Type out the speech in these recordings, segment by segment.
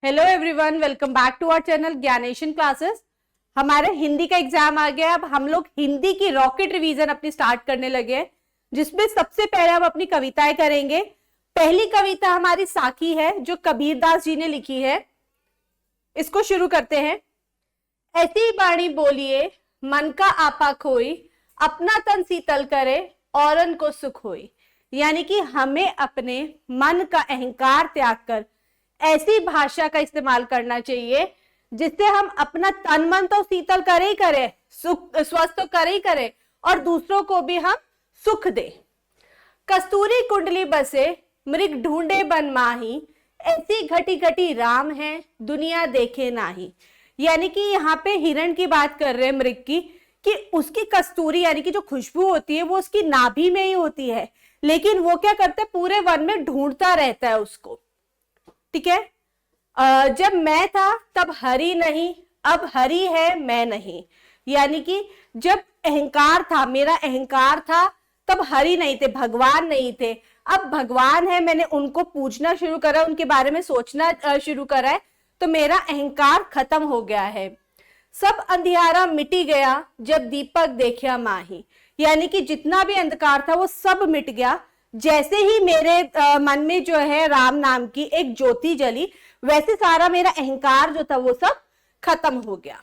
Hello everyone, welcome back to our channel Gyaneshan classes. हमारे हिंदी का exam आ गया। अब हम लोग हिंदी की रॉकेट रिवीजन अपनी स्टार्ट करने लगे हैं, जिसमें सबसे पहले हम अपनी कविताएं करेंगे। पहली कविता हमारी साखी है, जो कबीरदास जी ने लिखी है। इसको शुरू करते हैं। ऐसी बाणी बोलिए मन का आपा खोई, अपना तन शीतल करे औरन को सुख होई। यानी कि हमें अपने मन का अहंकार त्याग कर ऐसी भाषा का इस्तेमाल करना चाहिए जिससे हम अपना तन मन तो शीतल करे ही करे, सुख स्वस्थ तो करे ही करे, और दूसरों को भी हम सुख दे। कस्तूरी कुंडली बसे मृग ढूंढे बन माही, ऐसी घटी घटी राम है दुनिया देखे नाही। यानी कि यहाँ पे हिरण की बात कर रहे हैं, मृग की, कि उसकी कस्तूरी यानी कि जो खुशबू होती है वो उसकी नाभि में ही होती है, लेकिन वो क्या करता है, पूरे वन में ढूंढता रहता है उसको। ठीक है। जब मैं था तब हरि नहीं, अब हरि है मैं नहीं। यानी कि जब अहंकार था, मेरा अहंकार था, तब हरि नहीं थे, भगवान नहीं थे। अब भगवान है, मैंने उनको पूछना शुरू करा, उनके बारे में सोचना शुरू करा है, तो मेरा अहंकार खत्म हो गया है। सब अंधियारा मिटी गया जब दीपक देखा माही। यानी कि जितना भी अंधकार था वो सब मिट गया जैसे ही मेरे मन में जो है राम नाम की एक ज्योति जली, वैसे सारा मेरा अहंकार जो था वो सब खत्म हो गया।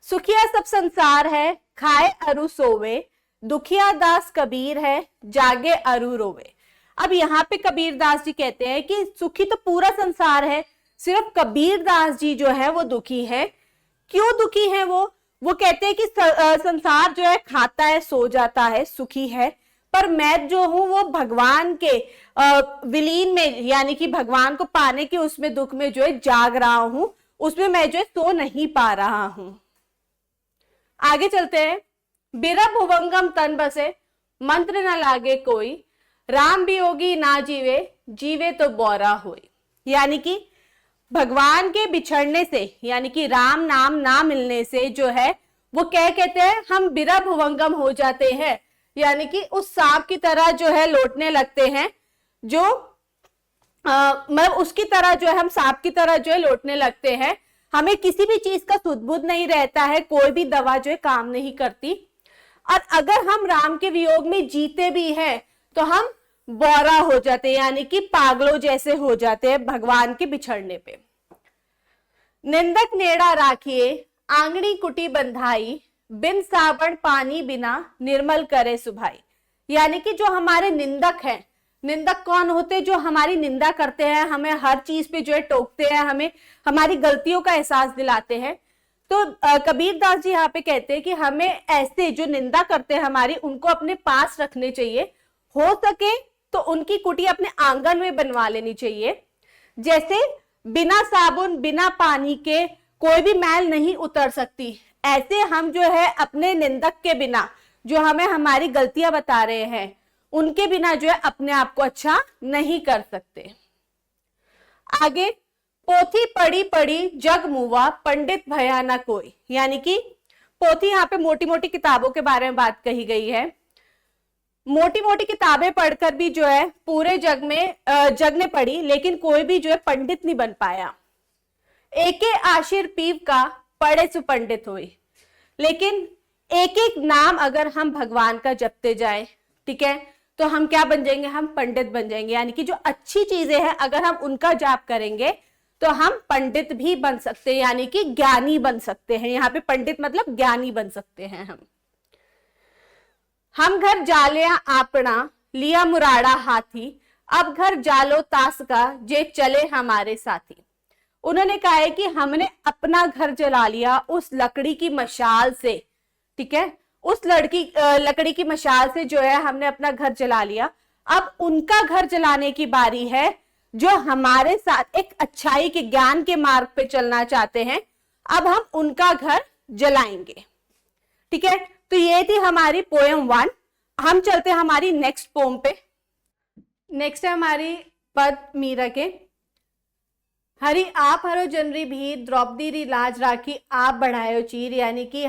सुखिया सब संसार है खाए अरु सोवे, दुखिया दास कबीर है जागे अरु रोवे। अब यहाँ पे कबीरदास जी कहते हैं कि सुखी तो पूरा संसार है, सिर्फ कबीरदास जी जो है वो दुखी है। क्यों दुखी है वो कहते हैं कि संसार जो है खाता है सो जाता है, सुखी है, पर मैं जो हूं वो भगवान के विलीन में, यानी कि भगवान को पाने के उसमें दुख में जो है जाग रहा हूं, उसमें मैं जो है सो नहीं पा रहा हूं। आगे चलते हैं। बिरा भुवंगम तन बसे मंत्र न लागे कोई, राम वियोगी ना जीवे जीवे तो बौरा होई। यानी कि भगवान के बिछड़ने से, यानी कि राम नाम ना मिलने से जो है वो क्या कहते हैं, हम बिरा भुवंगम हो जाते हैं, यानी कि उस सांप की तरह जो है लौटने लगते हैं, जो मतलब उसकी तरह जो है हम सांप की तरह जो है लौटने लगते हैं। हमें किसी भी चीज का सुध-बुध नहीं रहता है, कोई भी दवा जो है काम नहीं करती। और अगर हम राम के वियोग में जीते भी हैं तो हम बौरा हो जाते हैं, यानी कि पागलों जैसे हो जाते हैं भगवान के बिछड़ने पे। निंदक नेड़ा राखिए आंगनी कुटी बंधाई, बिन साबण पानी बिना निर्मल करे सुभाई। यानी कि जो हमारे निंदक हैं, निंदक कौन होते हैं, जो हमारी निंदा करते हैं, हमें हर चीज पे जो है टोकते हैं, हमें हमारी गलतियों का एहसास दिलाते हैं। तो कबीरदास जी यहाँ पे कहते हैं कि हमें ऐसे जो निंदा करते हैं हमारी, उनको अपने पास रखने चाहिए। हो सके तो उनकी कुटी अपने आंगन में बनवा लेनी चाहिए। जैसे बिना साबुन बिना पानी के कोई भी मैल नहीं उतर सकती, ऐसे हम जो है अपने निंदक के बिना, जो हमें हमारी गलतियां बता रहे हैं, उनके बिना जो है अपने आप को अच्छा नहीं कर सकते। आगे, पोथी पढ़ी पढ़ी जग मुआ पंडित भया न कोई। यानी कि पोथी, यहाँ पे मोटी मोटी किताबों के बारे में बात कही गई है। मोटी मोटी किताबें पढ़कर भी जो है पूरे जग ने पढ़ी, लेकिन कोई भी जो है पंडित नहीं बन पाया। एके आशीर पीव का पढ़े सुपंडित हुई। लेकिन एक एक नाम अगर हम भगवान का जपते जाए, ठीक है, तो हम क्या बन जाएंगे, हम पंडित बन जाएंगे। यानी कि जो अच्छी चीजें हैं अगर हम उनका जाप करेंगे तो हम पंडित भी बन सकते हैं, यानी कि ज्ञानी बन सकते हैं। यहाँ पे पंडित मतलब ज्ञानी बन सकते हैं हम घर जालिया आपना लिया मुराड़ा हाथी, अब घर जालो तास का जे चले हमारे साथी। उन्होंने कहा है कि हमने अपना घर जला लिया उस लकड़ी की मशाल से, ठीक है, उस लकड़ी की मशाल से जो है हमने अपना घर जला लिया। अब उनका घर जलाने की बारी है, जो हमारे साथ एक अच्छाई के ज्ञान के मार्ग पे चलना चाहते हैं। अब हम उनका घर जलाएंगे। ठीक है, तो ये थी हमारी पोएम 1। हम चलते हैं हमारी नेक्स्ट पोएम पे। नेक्स्ट है हमारी पद मीरा के। हरि आप हरो जनरी भी द्रौपदी री लाज राखी, आप बढ़ायो चीर। यानी कि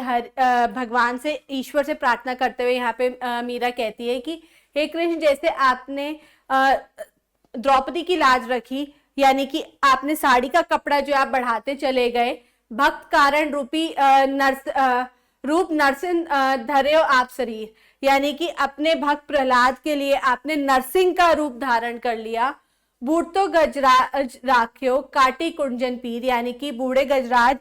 भगवान से, ईश्वर से प्रार्थना करते हुए यहाँ पे मीरा कहती है कि हे कृष्ण, जैसे आपने द्रौपदी की लाज रखी, यानी कि आपने साड़ी का कपड़ा जो आप बढ़ाते चले गए, भक्त कारण रूपी रूप नरसिंह धरे आप शरीर, यानी कि अपने भक्त प्रहलाद के लिए आपने नरसिंह का रूप धारण कर लिया। बूढ़तो गजराज राख्यो काटी कुंजन पीर, यानी कि बूढ़े गजराज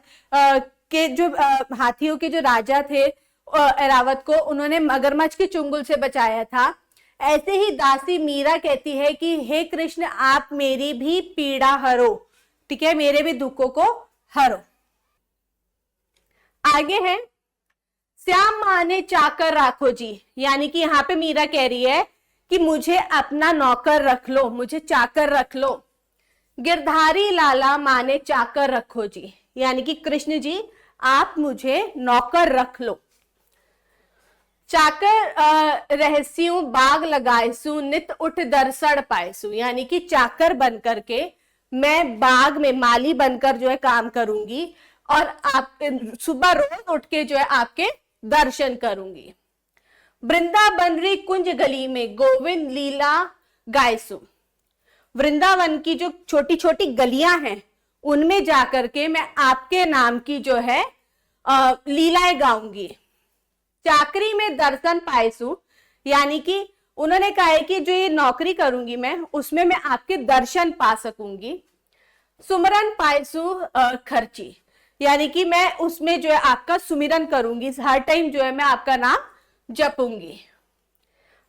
के जो हाथियों के जो राजा थे एरावत को, उन्होंने मगरमच्छ के चुंगल से बचाया था। ऐसे ही दासी मीरा कहती है कि हे कृष्ण आप मेरी भी पीड़ा हरो, ठीक है, मेरे भी दुखों को हरो। आगे है श्याम माने चाकर राखो जी, यानी कि यहाँ पे मीरा कह रही है कि मुझे अपना नौकर रख लो, मुझे चाकर रख लो। गिरधारी लाला माने चाकर रखो जी, यानी कि कृष्ण जी आप मुझे नौकर रख लो। चाकर रहस्यू बाग लगाएसू नित उठ दर्शन पाएसू, यानी कि चाकर बन करके मैं बाग में माली बनकर जो है काम करूंगी और आप सुबह रोज उठ के जो है आपके दर्शन करूंगी। वृंदावन री कुंज गली में गोविंद लीला गायसू, वृंदावन की जो छोटी छोटी गलियां हैं उनमें जाकर के मैं आपके नाम की जो है लीलाएं गाऊंगी। चाकरी में दर्शन पाएसू, यानी कि उन्होंने कहा है कि जो ये नौकरी करूंगी मैं उसमें मैं आपके दर्शन पा सकूंगी। सुमरन पाएसू खर्ची, यानी कि मैं उसमें जो है आपका सुमिरन करूंगी, हर टाइम जो है मैं आपका नाम जपूंगी।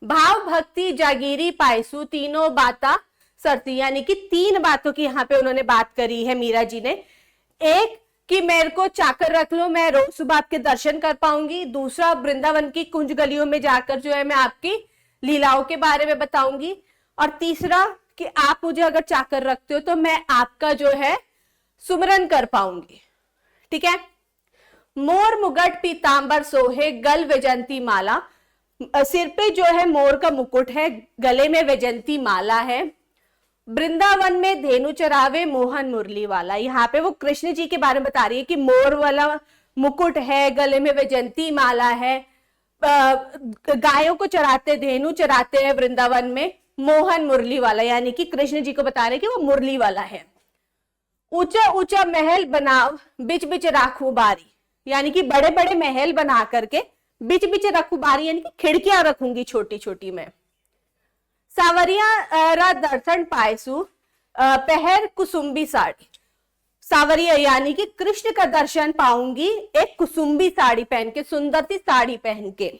भाव भक्ति जागीरी पाएसू तीनों बाता सरती, यानी कि 3 बातों की यहाँ पे उन्होंने बात करी है मीरा जी ने। एक कि मेरे को चाकर रख लो, मैं रोज सुबह आपके दर्शन कर पाऊंगी। दूसरा वृंदावन की कुंज गलियों में जाकर जो है मैं आपकी लीलाओं के बारे में बताऊंगी। और तीसरा कि आप मुझे अगर चाकर रखते हो तो मैं आपका जो है सुमरन कर पाऊंगी, ठीक है। मोर मुगट पीतांबर सोहे गल वैजंती माला, सिर पे जो है मोर का मुकुट है, गले में वैजंती माला है। वृंदावन में धेनु चरावे मोहन मुरली वाला, यहाँ पे वो कृष्ण जी के बारे में बता रही है कि मोर वाला मुकुट है, गले में वैजंती माला है, गायों को चराते, धेनु चराते हैं वृंदावन में, मोहन मुरली वाला, यानी कि कृष्ण जी को बता रहे कि वो मुरली वाला है। ऊंचा ऊंचा महल बनाव बिच बिच राखू बारी, यानी कि बड़े बड़े महल बना करके बिच बिच रखू बारी, यानी कि खिड़कियां रखूंगी छोटी छोटी मैं। सावरिया रा दर्शन पाएसू पहर कुसुम्बी साड़ी, सावरिया यानी कि कृष्ण का दर्शन पाऊंगी एक कुसुम्बी साड़ी पहन के, सुंदर सी साड़ी पहन के।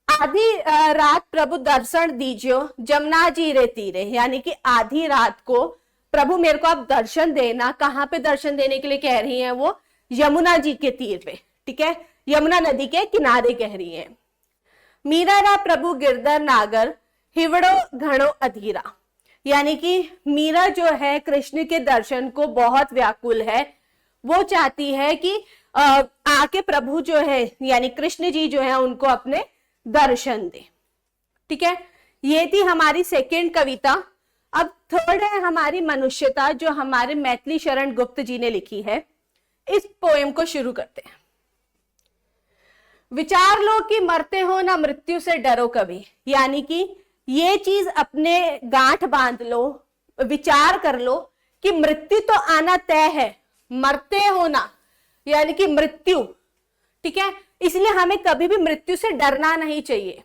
आधी रात प्रभु दर्शन दीजियो जमुना जी रे तीरे, यानी कि आधी रात को प्रभु मेरे को आप दर्शन देना। कहाँ पे दर्शन देने के लिए कह रही हैं वो? यमुना जी के तीर पे, ठीक है, यमुना नदी के किनारे कह रही हैं। मीरा रा प्रभु गिरधर नागर हिवड़ो घड़ो अधीरा, यानी कि मीरा जो है कृष्ण के दर्शन को बहुत व्याकुल है, वो चाहती है कि आके प्रभु जो है यानी कृष्ण जी जो है उनको अपने दर्शन दे, ठीक है। ये थी हमारी सेकेंड कविता। अब थर्ड है हमारी मनुष्यता, जो हमारे मैथिली शरण गुप्त जी ने लिखी है। इस पोएम को शुरू करते हैं। विचार लो कि मरते हो ना मृत्यु से डरो कभी, यानी कि ये चीज अपने गांठ बांध लो, विचार कर लो कि मृत्यु तो आना तय है, मरते हो ना यानी कि मृत्यु, ठीक है। इसलिए हमें कभी भी मृत्यु से डरना नहीं चाहिए।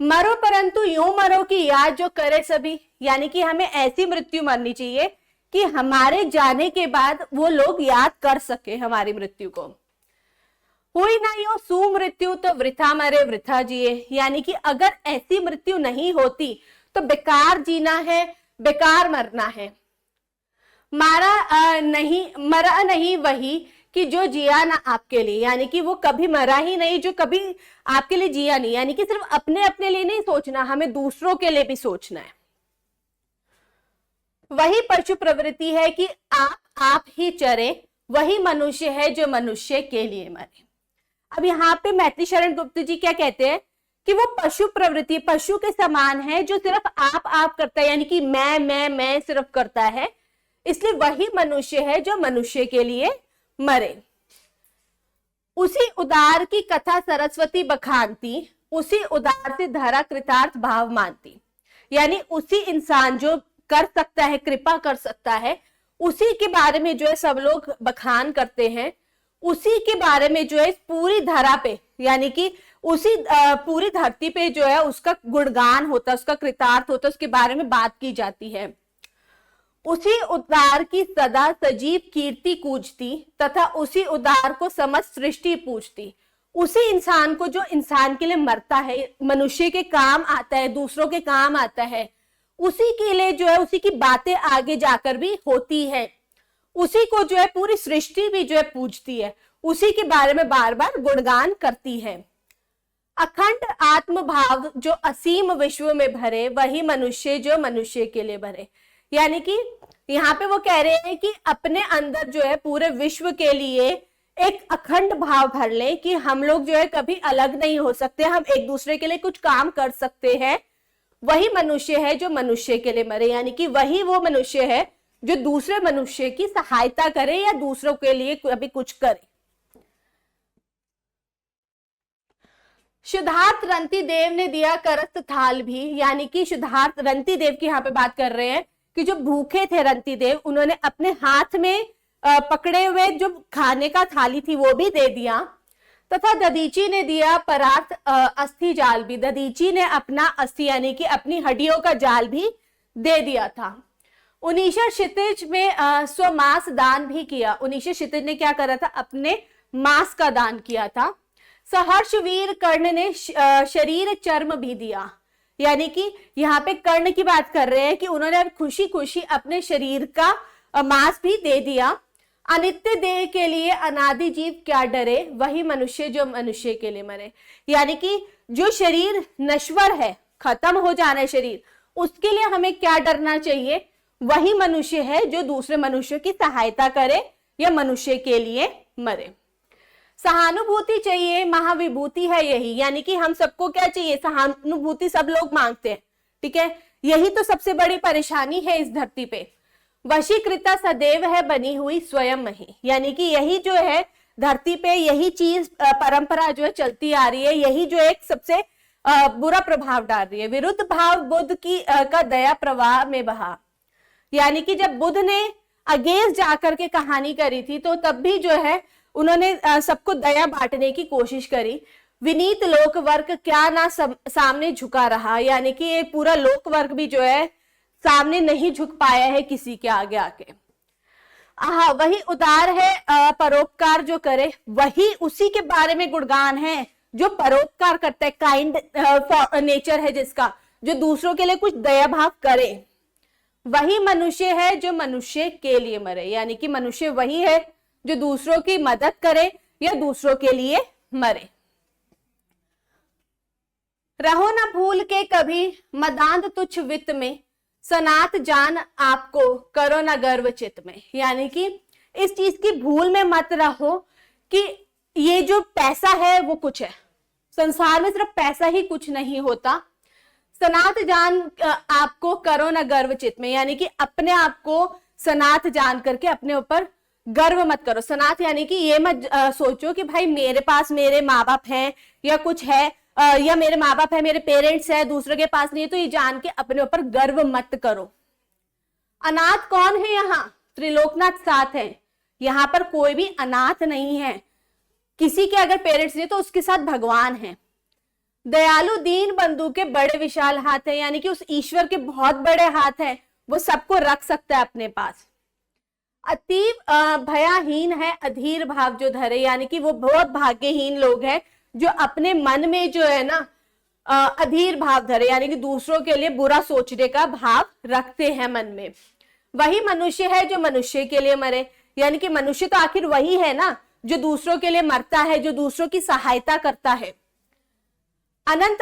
मरो परंतु यूं मरो कि याद जो करे सभी, यानी कि हमें ऐसी मृत्यु मरनी चाहिए कि हमारे जाने के बाद वो लोग याद कर सके हमारी मृत्यु को। हुई ना यो सुमृत्यु तो वृथा मरे वृथा जिए, यानी कि अगर ऐसी मृत्यु नहीं होती तो बेकार जीना है, बेकार मरना है। मरा नहीं वही कि जो जिया ना आपके लिए, यानी कि वो कभी मरा ही नहीं जो कभी आपके लिए जिया नहीं, यानी कि सिर्फ अपने अपने लिए नहीं सोचना, हमें दूसरों के लिए भी सोचना है। वही पशु प्रवृत्ति है कि आप ही चरे, वही मनुष्य है जो मनुष्य के लिए मरे। अब यहाँ पे मैथिली शरण गुप्त जी क्या कहते हैं कि वो पशु प्रवृत्ति पशु के समान है जो सिर्फ आप करता है, यानी कि मैं सिर्फ करता है, इसलिए वही मनुष्य है जो मनुष्य के लिए मरे। उसी उदार की कथा सरस्वती बखानती, उसी उदार से धरा कृतार्थ भाव मानती, यानी उसी इंसान जो कर सकता है, कृपा कर सकता है, उसी के बारे में जो है सब लोग बखान करते हैं, उसी के बारे में जो है इस पूरी धरा पे, यानी कि उसी पूरी धरती पे जो है उसका गुणगान होता है, उसका कृतार्थ होता है, उसके बारे में बात की जाती है। उसी उद्धार की सदा सजीव कीर्ति कूजती तथा उसी उद्धार को समस्त सृष्टि पूजती। उसी इंसान को जो इंसान के लिए मरता है, मनुष्य के काम आता है, दूसरों के काम आता है, उसी के लिए जो है उसी की बातें आगे जाकर भी होती है, उसी को जो है पूरी सृष्टि भी जो है पूजती है, उसी के बारे में बार बार गुणगान करती है। अखंड आत्म भाव जो असीम विश्व में भरे, वही मनुष्य जो मनुष्य के लिए भरे। यानी कि यहाँ पे वो कह रहे हैं कि अपने अंदर जो है पूरे विश्व के लिए एक अखंड भाव भर ले कि हम लोग जो है कभी अलग नहीं हो सकते, हम एक दूसरे के लिए कुछ काम कर सकते हैं। वही मनुष्य है जो मनुष्य के लिए मरे, यानी कि वही वो मनुष्य है जो दूसरे मनुष्य की सहायता करे या दूसरों के लिए कभी कुछ करे। सिद्धार्थ रंतिदेव ने दिया करस्त थाल भी, यानी कि सिद्धार्थ रंतिदेव की यहाँ पे बात कर रहे हैं कि जो भूखे थे रंतिदेव, उन्होंने अपने हाथ में पकड़े हुए जो खाने का थाली थी वो भी दे दिया। तथा दधीची ने दिया परार्थ अस्थि जाल भी, दधीची ने अपना अस्थि यानी कि अपनी हड्डियों का जाल भी दे दिया था। उनीशा क्षितिज में स्वमांस दान भी किया। उनीशा क्षितिज ने क्या करा था, अपने मांस का दान किया था। सहर्षवीर कर्ण ने शरीर चर्म भी दिया, यानी कि यहाँ पे कर्ण की बात कर रहे हैं कि उन्होंने खुशी खुशी अपने शरीर का मांस भी दे दिया। अनित्य देह के लिए अनादि जीव क्या डरे, वही मनुष्य जो मनुष्य के लिए मरे। यानी कि जो शरीर नश्वर है, खत्म हो जाना है शरीर, उसके लिए हमें क्या डरना चाहिए, वही मनुष्य है जो दूसरे मनुष्य की सहायता करे या मनुष्य के लिए मरे। सहानुभूति चाहिए, महाविभूति है यही, यानी कि हम सबको क्या चाहिए, सहानुभूति सब लोग मांगते हैं, ठीक है, यही तो सबसे बड़ी परेशानी है इस धरती पे। वशीकृता सदैव है बनी हुई स्वयं ही, यानी कि यही जो है धरती पे यही चीज परंपरा जो है चलती आ रही है, यही जो एक सबसे बुरा प्रभाव डाल रही है। विरुद्ध भाव बुद्ध की का दया प्रवाह में बहा, यानी कि जब बुद्ध ने अगेंस्ट जाकर के कहानी करी थी तो तब भी जो है उन्होंने सबको दया बांटने की कोशिश करी। विनीत लोक वर्ग क्या ना सामने झुका रहा, यानी कि ये पूरा लोक वर्ग भी जो है सामने नहीं झुक पाया है किसी के आगे आके। वही उदार है परोपकार जो करे, वही उसी के बारे में गुणगान है जो परोपकार करता है, काइंड नेचर है जिसका, जो दूसरों के लिए कुछ दया भाव करे। वही मनुष्य है जो मनुष्य के लिए मरे, यानी कि मनुष्य वही है जो दूसरों की मदद करे या दूसरों के लिए मरे। रहो न भूल के कभी मदांध तुच्छ वित्त में, सनात जान आपको करो न गर्व चित्त में, यानी कि इस चीज की भूल में मत रहो कि ये जो पैसा है वो कुछ है, संसार में सिर्फ पैसा ही कुछ नहीं होता। सनात जान आपको करो न गर्व चित्त में, यानी कि अपने आप को सनात जान करके अपने ऊपर गर्व मत करो। सनात यानी कि ये मत सोचो कि भाई मेरे पास मेरे माँ बाप हैं या कुछ है, या मेरे माँ बाप है, मेरे पेरेंट्स है, दूसरे के पास नहीं है, तो ये जान के अपने ऊपर गर्व मत करो। अनाथ कौन है यहाँ, त्रिलोकनाथ साथ है, यहाँ पर कोई भी अनाथ नहीं है। किसी के अगर पेरेंट्स नहीं तो उसके साथ भगवान है। दयालु दीन बंधु के बड़े विशाल हाथ है, यानी कि उस ईश्वर के बहुत बड़े हाथ है, वो सबको रख सकता है अपने पास। अतीव भयाहीन है अधीर भाव जो धरे, यानी कि वो बहुत भाग्यहीन लोग हैं जो अपने मन में जो है ना अधीर भाव धरे, यानी कि दूसरों के लिए बुरा सोचने का भाव रखते हैं मन में। वही मनुष्य है जो मनुष्य के लिए मरे, यानी कि मनुष्य तो आखिर वही है ना जो दूसरों के लिए मरता है, जो दूसरों की सहायता करता है। अनंत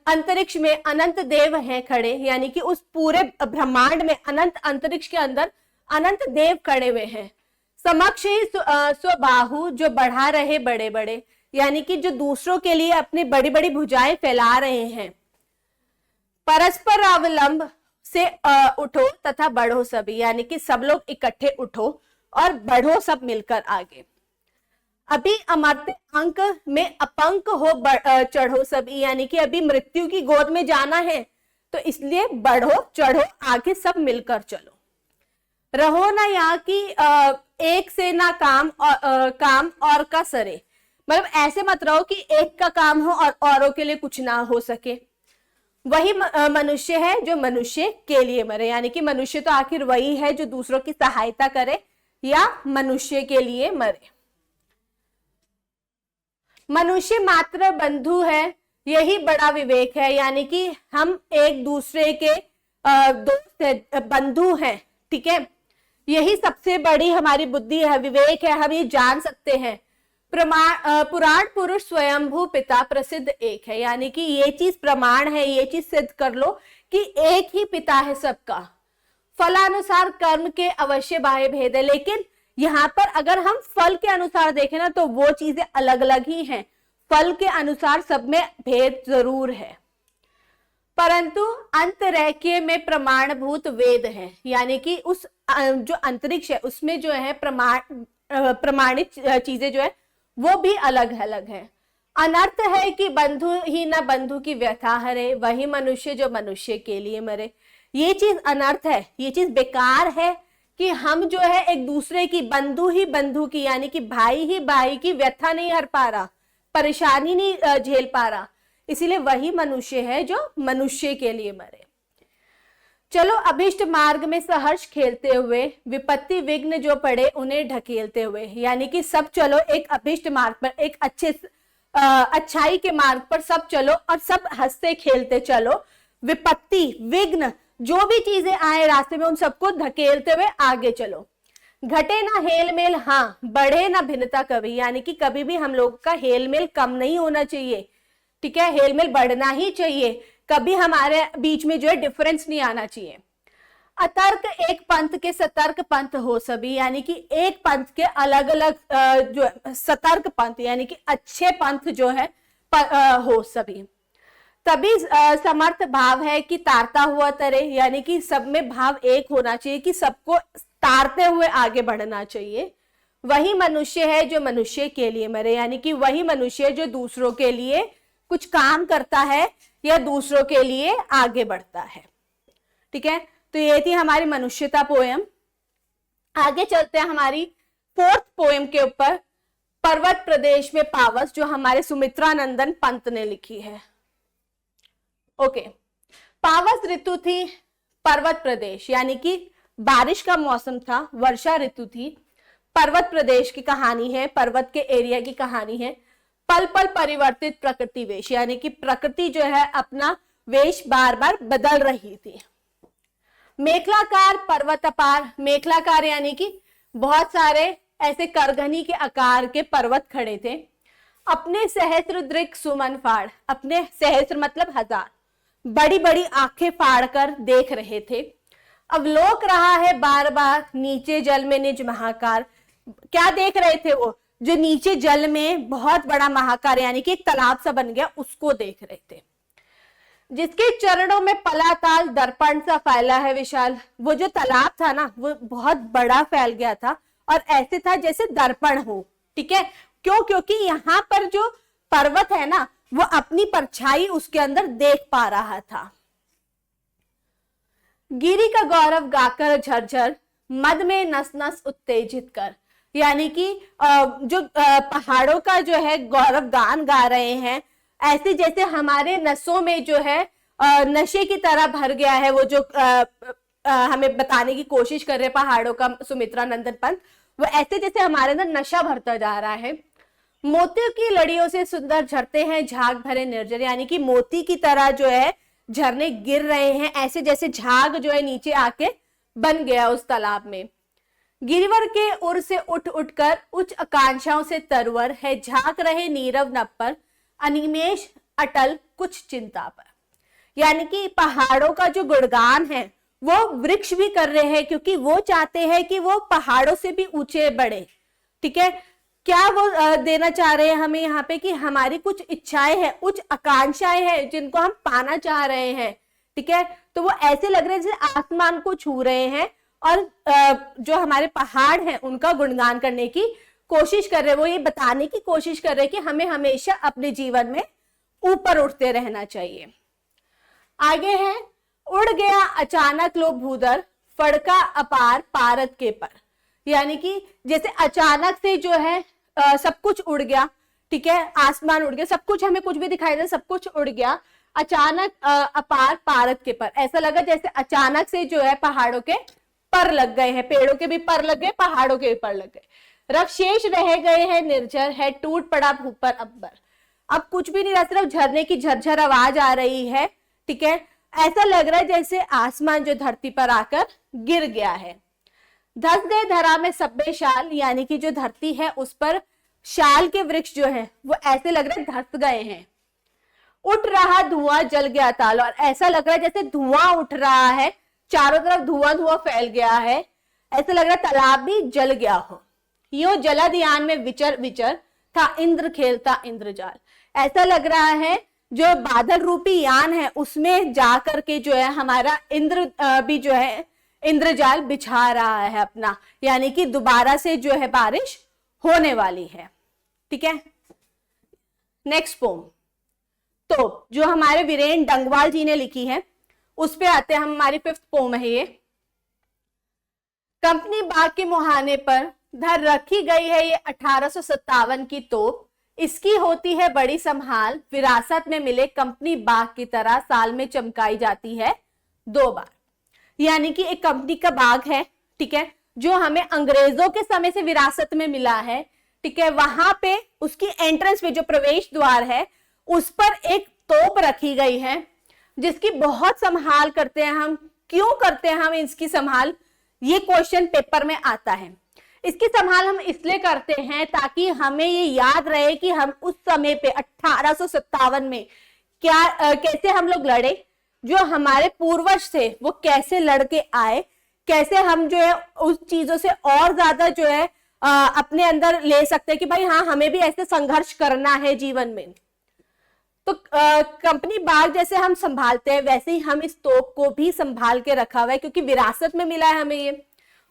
अंतरिक्ष में अनंत देव हैं खड़े, यानी कि उस पूरे ब्रह्मांड में अनंत अंतरिक्ष के अंदर अनंत देव खड़े हुए हैं। समक्ष ही स्वबाहु जो बढ़ा रहे बड़े बड़े, यानी कि जो दूसरों के लिए अपनी बड़ी बड़ी भुजाएं फैला रहे हैं। परस्पर अवलंब से उठो तथा बढ़ो सभी, यानी कि सब लोग इकट्ठे उठो और बढ़ो सब मिलकर आगे। अभी अमर्त्य अंक में अपंक हो चढ़ो सभी, यानी कि अभी मृत्यु की गोद में जाना है तो इसलिए बढ़ो चढ़ो आगे सब मिलकर चलो। रहो ना यहाँ की एक से ना काम और का सरे, मतलब ऐसे मत रहो कि एक का काम हो और औरों के लिए कुछ ना हो सके। वही मनुष्य है जो मनुष्य के लिए मरे, यानी कि मनुष्य तो आखिर वही है जो दूसरों की सहायता करे या मनुष्य के लिए मरे। मनुष्य मात्र बंधु है, यही बड़ा विवेक है, यानी कि हम एक दूसरे के दोस्त है, बंधु हैं, ठीक है। यही सबसे बड़ी हमारी बुद्धि है, विवेक है, हम ये जान सकते हैं। पुराण पुरुष स्वयंभू पिता प्रसिद्ध एक है, यानी कि ये चीज प्रमाण है, ये चीज सिद्ध कर लो कि एक ही पिता है सबका। फलानुसार कर्म के अवश्य बाह्य भेद है, लेकिन यहाँ पर अगर हम फल के अनुसार देखें ना तो वो चीजें अलग अलग ही हैं। फल के अनुसार सब में भेद जरूर है, परंतु अंतरैक्य में प्रमाणभूत वेद है, यानी कि उस जो अंतरिक्ष है उसमें जो है प्रमाणित चीजें जो है वो भी अलग अलग है। अनर्थ है कि बंधु ही न बंधु की व्यथा हरे, वही मनुष्य जो मनुष्य के लिए मरे। ये चीज अनर्थ है, ये चीज बेकार है कि हम जो है एक दूसरे की, बंधु ही बंधु की, यानी कि भाई ही भाई की व्यथा नहीं हर पा रहा, परेशानी नहीं झेल पा रहा, इसीलिए वही मनुष्य है जो मनुष्य के लिए मरे। चलो अभिष्ट मार्ग में सहर्ष खेलते हुए, विपत्ति विघ्न जो पड़े उन्हें ढकेलते हुए, यानी कि सब चलो एक अभिष्ट मार्ग पर, एक अच्छाई के मार्ग पर सब चलो और सब हंसते खेलते चलो। विपत्ति विघ्न जो भी चीजें आए रास्ते में उन सबको धकेलते हुए आगे चलो। घटे ना हेल मेल, हाँ बढ़े ना भिन्नता कभी, यानी कि कभी भी हम लोग का हेल मेल कम नहीं होना चाहिए, ठीक है, हेल मेल बढ़ना ही चाहिए, कभी हमारे बीच में जो है डिफरेंस नहीं आना चाहिए। अतर्क एक पंथ के सतर्क पंथ हो सभी, यानी कि एक पंथ के अलग अलग जो सतर्क पंथ यानी कि अच्छे पंथ जो है हो सभी। तभी समर्थ भाव है कि तारता हुआ तरे, यानी कि सब में भाव एक होना चाहिए कि सबको तारते हुए आगे बढ़ना चाहिए। वही मनुष्य है जो मनुष्य के लिए मरे, यानी कि वही मनुष्य जो दूसरों के लिए कुछ काम करता है या दूसरों के लिए आगे बढ़ता है, ठीक है। तो ये थी हमारी मनुष्यता पोएम। आगे चलते हैं हमारी फोर्थ पोएम के ऊपर, पर्वत प्रदेश में पावस, जो हमारे सुमित्रा नंदन पंत ने लिखी है। ओके, पावस ऋतु थी, पर्वत प्रदेश यानी कि बारिश का मौसम था, वर्षा ऋतु थी, पर्वत प्रदेश की कहानी है, पर्वत के एरिया की कहानी है। पल पल परिवर्तित प्रकृति वेश, यानी कि प्रकृति जो है अपना वेश बार बार बदल रही थी। मेखलाकार पर्वत अपार, मेखलाकार यानी कि बहुत सारे ऐसे करघनी के आकार के पर्वत खड़े थे। अपने सहस्त्र दृक् सुमन फाड़, अपने सहस्त्र मतलब हजार, बड़ी बड़ी आंखें फाड़कर देख रहे थे। अवलोक रहा है बार बार नीचे जल में निज महाकार, क्या देख रहे थे वो, जो नीचे जल में बहुत बड़ा महाकार यानी कि एक तालाब सा बन गया उसको देख रहे थे। जिसके चरणों में पलाताल दर्पण सा फैला है विशाल, वो जो तालाब था ना वो बहुत बड़ा फैल गया था और ऐसे था जैसे दर्पण हो, ठीक है। क्यों? क्योंकि यहाँ पर जो पर्वत है ना वो अपनी परछाई उसके अंदर देख पा रहा था। गिरी का गौरव गाकर झरझर, मद में नस नस उत्तेजित कर, यानी कि जो पहाड़ों का जो है गौरव गान गा रहे हैं, ऐसे जैसे हमारे नसों में जो है नशे की तरह भर गया है, वो जो हमें बताने की कोशिश कर रहे पहाड़ों का सुमित्रा नंदन पंत, वो ऐसे जैसे हमारे अंदर नशा भरता जा रहा है। मोतियों की लड़ियों से सुंदर झरते हैं झाग भरे निर्जर, यानी कि मोती की तरह जो है झरने गिर रहे हैं, ऐसे जैसे झाग जो है नीचे आके बन गया उस तालाब में। गिरिवर के उर से उठ उठकर उच्च आकांक्षाओं से तरवर है, झांक रहे नीरव नभ पर अनिमेष अटल कुछ चिंता पर, यानी कि पहाड़ों का जो गुणगान है वो वृक्ष भी कर रहे हैं, क्योंकि वो चाहते हैं कि वो पहाड़ों से भी ऊंचे बढ़े, ठीक है। क्या वो देना चाह रहे हैं हमें यहाँ पे कि हमारी कुछ इच्छाएं हैं, उच्च आकांक्षाएं हैं जिनको हम पाना चाह रहे हैं, ठीक है। तो वो ऐसे लग रहे हैं जैसे आसमान को छू रहे हैं और जो हमारे पहाड़ हैं उनका गुणगान करने की कोशिश कर रहे हैं। वो ये बताने की कोशिश कर रहे हैं कि हमें हमेशा अपने जीवन में ऊपर उठते रहना चाहिए। आगे है उड़ गया अचानक लो भूधर, फड़का अपार पारत के पर। यानी कि जैसे अचानक से जो है सब कुछ उड़ गया, ठीक है, आसमान उड़ गया, सब कुछ, हमें कुछ भी दिखाई दे, सब कुछ उड़ गया, अचानक अपार पारत के पर। ऐसा लगा जैसे अचानक से जो है पहाड़ों के पर लग गए हैं, पेड़ों के भी पर लग गए, पहाड़ों के भी पर लग गए। रवशेष रह गए हैं निर्जर, है टूट पड़ा भू पर अब्बर। अब कुछ भी नहीं रहा, सिर्फ झरने की झरझर आवाज आ रही है, ठीक है। ऐसा लग रहा है जैसे आसमान जो धरती पर आकर गिर गया है। धस गए धरा में सब्बे शाल, यानी कि जो धरती है उस पर शाल के वृक्ष जो है वो ऐसे लग रहे धस गए हैं। उठ रहा धुआं जल गया ताल, और ऐसा लग रहा है जैसे धुआं उठ रहा है, चारों तरफ धुआं धुआं फैल गया है, ऐसा लग रहा है तालाब भी जल गया हो। यो जलद यान में विचर विचर था इंद्र खेलता इंद्रजाल। ऐसा लग रहा है जो बादल रूपी यान है उसमें जा करके जो है हमारा इंद्र भी जो है इंद्रजाल बिछा रहा है अपना, यानी कि दोबारा से जो है बारिश होने वाली है, ठीक है। नेक्स्ट पोम तो जो हमारे वीरेन डंगवाल जी ने लिखी है उस पे आते हैं हम। हमारी 5th पोम है ये। कंपनी बाग के मुहाने पर धर रखी गई है ये 1857 की तोप, इसकी होती है बड़ी संभाल, विरासत में मिले कंपनी बाग की तरह साल में चमकाई जाती है 2 बार। यानी कि एक कंपनी का बाग है, ठीक है, जो हमें अंग्रेजों के समय से विरासत में मिला है, ठीक है। वहां पे उसकी एंट्रेंस पे जो प्रवेश द्वार है उस पर एक तोप रखी गई है जिसकी बहुत संभाल करते हैं हम। क्यों करते हैं हम इसकी संभाल, ये क्वेश्चन पेपर में आता है। इसकी संभाल हम इसलिए करते हैं ताकि हमें ये याद रहे कि हम उस समय पे 1857 में क्या कैसे हम लोग लड़े, जो हमारे पूर्वज थे वो कैसे लड़के आए, कैसे हम जो है उस चीजों से और ज्यादा जो है अपने अंदर ले सकते हैं कि भाई हाँ हमें भी ऐसे संघर्ष करना है जीवन में। तो कंपनी बाग जैसे हम संभालते हैं वैसे ही हम इस तोप को भी संभाल के रखा हुआ है, क्योंकि विरासत में मिला है हमें ये,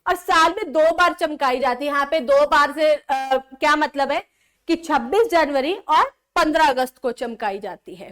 और साल में 2 बार चमकाई जाती है। यहाँ पे 2 बार से क्या मतलब है कि 26 जनवरी और 15 अगस्त को चमकाई जाती है।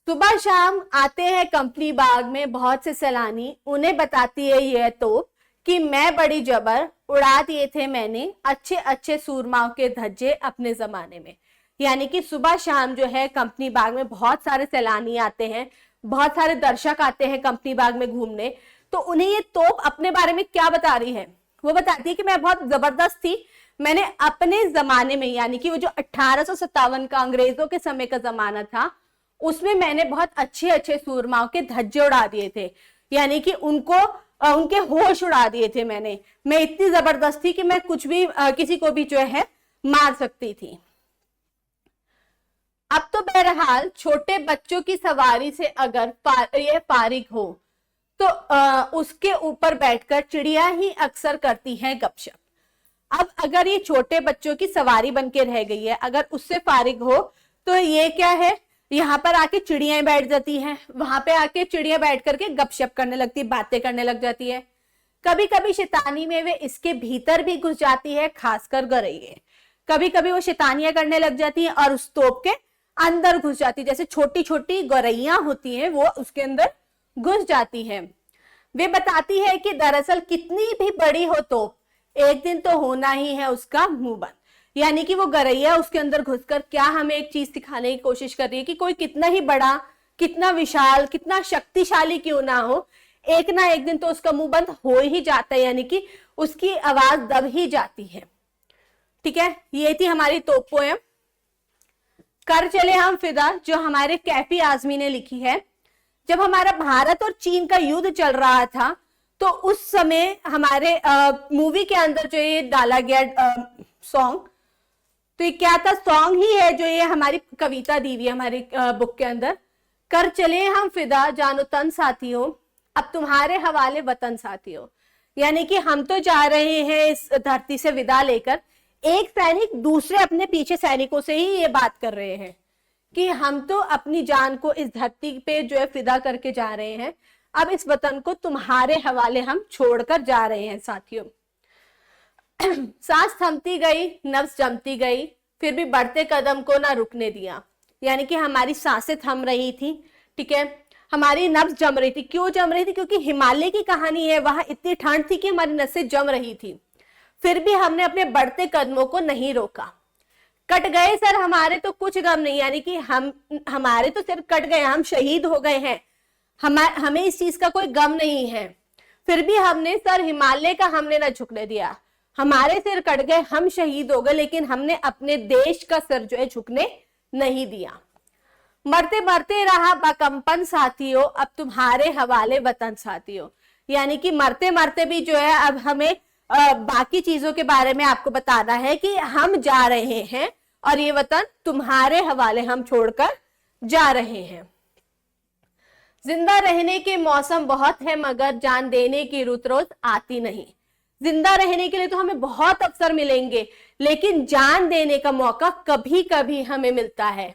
सुबह शाम आते हैं कंपनी बाग में बहुत से सैलानी, उन्हें बताती है यह तोप कि मैं बड़ी जबर उड़ा दिए थे मैंने अच्छे अच्छे सूरमाओं के धज्जे अपने जमाने में। यानी कि सुबह शाम जो है कंपनी बाग में बहुत सारे सैलानी आते हैं, बहुत सारे दर्शक आते हैं कंपनी बाग में घूमने, तो उन्हें ये तोप अपने बारे में क्या बता रही है, वो बताती है कि मैं बहुत जबरदस्त थी, मैंने अपने जमाने में, यानी कि वो जो 1857 का अंग्रेजों के समय का जमाना था उसमें मैंने बहुत अच्छे अच्छे सूरमाओं के धज्जे उड़ा दिए थे, यानी कि उनको उनके होश उड़ा दिए थे मैंने। मैं इतनी जबरदस्त थी कि मैं कुछ भी किसी को भी जो है मार सकती थी। अब तो बहरहाल छोटे बच्चों की सवारी से अगर यह फारिग हो तो उसके ऊपर बैठकर चिड़िया ही अक्सर करती हैं गपशप। अब अगर ये छोटे बच्चों की सवारी बन के रह गई है, अगर उससे फारिग हो तो ये क्या है, यहाँ पर आके चिड़ियां बैठ जाती हैं, वहां पे आके चिड़िया बैठ करके गपशप करने लगती, बातें करने लग जाती है। कभी कभी शैतानी में वे इसके भीतर भी घुस जाती है, खासकर गौरैया। कभी कभी वो शैतानियां करने लग जाती है और उस तोप के अंदर घुस जाती, जैसे छोटी छोटी गौरैया होती हैं वो उसके अंदर घुस जाती हैं। वे बताती है कि दरअसल कितनी भी बड़ी हो तोप, एक दिन तो होना ही है उसका मुंह बंद। यानी कि वो गौरैया उसके अंदर घुसकर क्या हमें एक चीज सिखाने की कोशिश कर रही है कि कोई कितना ही बड़ा, कितना विशाल, कितना शक्तिशाली क्यों ना हो, एक ना एक दिन तो उसका मुंह बंद हो ही जाता है, यानी कि उसकी आवाज दब ही जाती है। ठीक है, ये थी हमारी तोप पोएम कर चले हम फिदा, जो हमारे कैफी आजमी ने लिखी है। जब हमारा भारत और चीन का युद्ध चल रहा था तो उस समय हमारे मूवी के अंदर जो ये डाला गया सॉन्ग, तो ये क्या था, सॉन्ग ही है जो ये हमारी कविता दी हुई है हमारी बुक के अंदर। कर चले हम फिदा जानो तन साथियों, अब तुम्हारे हवाले वतन साथियों। यानी कि हम तो जा रहे हैं इस धरती से विदा लेकर, एक सैनिक दूसरे अपने पीछे सैनिकों से ही ये बात कर रहे हैं कि हम तो अपनी जान को इस धरती पे जो है फिदा करके जा रहे हैं, अब इस वतन को तुम्हारे हवाले हम छोड़कर जा रहे हैं साथियों। सांस थमती गई, नफ्स जमती गई, फिर भी बढ़ते कदम को ना रुकने दिया। यानी कि हमारी सांसें थम रही थी, ठीक है, हमारी नब्ज जम रही थी। क्यों जम रही थी? क्योंकि हिमालय की कहानी है, वहां इतनी ठंड थी कि हमारी नसें जम रही थी। फिर भी हमने अपने बढ़ते कदमों को नहीं रोका। कट गए सर हमारे तो कुछ गम नहीं, यानी कि हमारे तो सिर कट गए, हम शहीद हो गए हैं, हमें इस चीज का कोई गम नहीं है। फिर भी हमने सर हिमालय का हमने ना झुकने दिया। हमारे सिर कट गए, हम शहीद हो गए, लेकिन हमने अपने देश का सिर जो है झुकने नहीं दिया। मरते मरते रहा बकंपन साथियों, अब तुम्हारे हवाले वतन साथियों। यानी कि मरते मरते भी जो है अब हमें बाकी चीजों के बारे में आपको बताना है कि हम जा रहे हैं और ये वतन तुम्हारे हवाले हम छोड़कर जा रहे हैं। जिंदा रहने के मौसम बहुत है, मगर जान देने की रुत रोज आती नहीं। जिंदा रहने के लिए तो हमें बहुत अवसर मिलेंगे, लेकिन जान देने का मौका कभी कभी हमें मिलता है।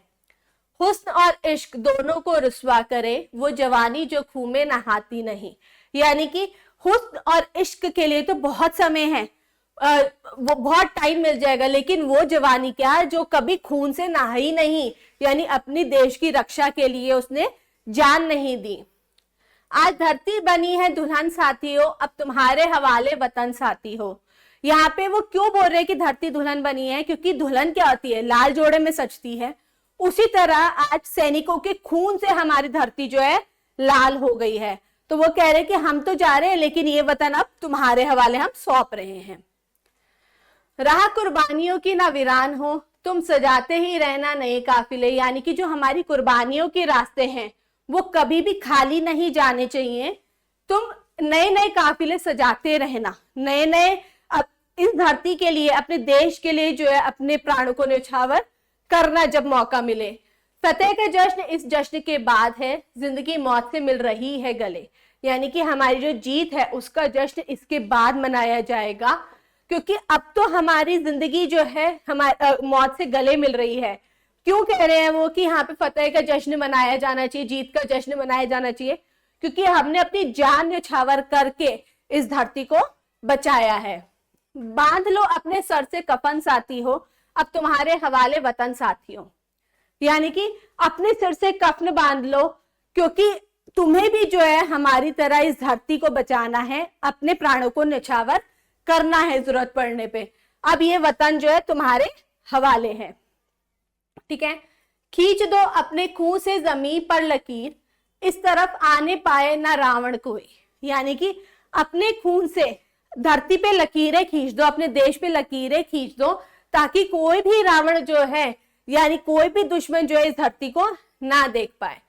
हुस्न और इश्क दोनों को रुस्वा करे, वो जवानी जो खून में नहाती नहीं। यानी कि हुस्न और इश्क के लिए तो बहुत समय है, वो बहुत टाइम मिल जाएगा, लेकिन वो जवानी क्या है जो कभी खून से नहाई नहीं, यानी अपनी देश की रक्षा के लिए उसने जान नहीं दी। आज धरती बनी है दुल्हन साथियों, अब तुम्हारे हवाले वतन साथी हो। यहाँ पे वो क्यों बोल रहे हैं कि धरती दुल्हन बनी है? क्योंकि दुल्हन क्या होती है? लाल जोड़े में सजती है। उसी तरह आज सैनिकों के खून से हमारी धरती जो है लाल हो गई है। तो वो कह रहे हैं कि हम तो जा रहे हैं, लेकिन ये वतन अब तुम्हारे हवाले हम सौंप रहे हैं। राह कुर्बानियों की ना वीरान हो, तुम सजाते ही रहना नए काफिले। यानी कि जो हमारी कुर्बानियों के रास्ते हैं वो कभी भी खाली नहीं जाने चाहिए। तुम नए नए काफिले सजाते रहना, नए नए इस धरती के लिए, अपने देश के लिए जो है अपने प्राणों को न्यौछावर करना जब मौका मिले। फतेह का जश्न इस जश्न के बाद है, जिंदगी मौत से मिल रही है गले। यानी कि हमारी जो जीत है उसका जश्न इसके बाद मनाया जाएगा, क्योंकि अब तो हमारी जिंदगी जो है हमारी मौत से गले मिल रही है। क्यों कह रहे हैं वो कि यहाँ पे फतेह का जश्न मनाया जाना चाहिए, जीत का जश्न मनाया जाना चाहिए? क्योंकि हमने अपनी जान न्यौछावर करके इस धरती को बचाया है। बांध लो अपने सर से कफन साथी हो, अब तुम्हारे हवाले वतन साथियों। यानी कि अपने सिर से कफन बांध लो, क्योंकि तुम्हें भी जो है हमारी तरह इस धरती को बचाना है, अपने प्राणों को न्यौछावर करना है जरूरत पड़ने पे। अब ये वतन जो है तुम्हारे हवाले है, ठीक है। खींच दो अपने खून से जमीन पर लकीर, इस तरफ आने पाए ना रावण कोई। यानी कि अपने खून से धरती पे लकीरें खींच दो, अपने देश पे लकीरें खींच दो, ताकि कोई भी रावण जो है यानी कोई भी दुश्मन जो है इस धरती को ना देख पाए।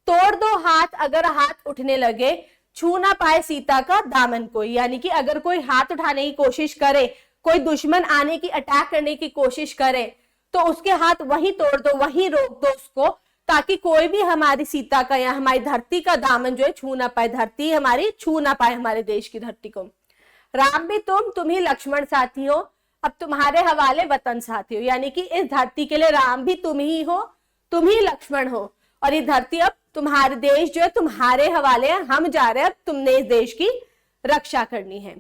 तोड़ दो हाथ अगर हाथ उठने लगे, छू ना पाए सीता का दामन कोई। यानी कि अगर कोई हाथ उठाने की कोशिश करे, कोई दुश्मन आने की अटैक करने की कोशिश करे, तो उसके हाथ वहीं तोड़ दो, वहीं रोक दो उसको, ताकि कोई भी हमारी सीता का या हमारी धरती का दामन जो है छू ना पाए, धरती हमारी छू ना पाए हमारे देश की धरती को। राम भी तुम ही लक्ष्मण साथी हो, अब तुम्हारे हवाले वतन साथी हो। यानी कि इस धरती के लिए राम भी तुम ही हो, तुम ही लक्ष्मण हो, और ये धरती अब तुम्हारे देश जो है तुम्हारे हवाले है, हम जा रहे हैं, अब तुमने इस देश की रक्षा करनी है।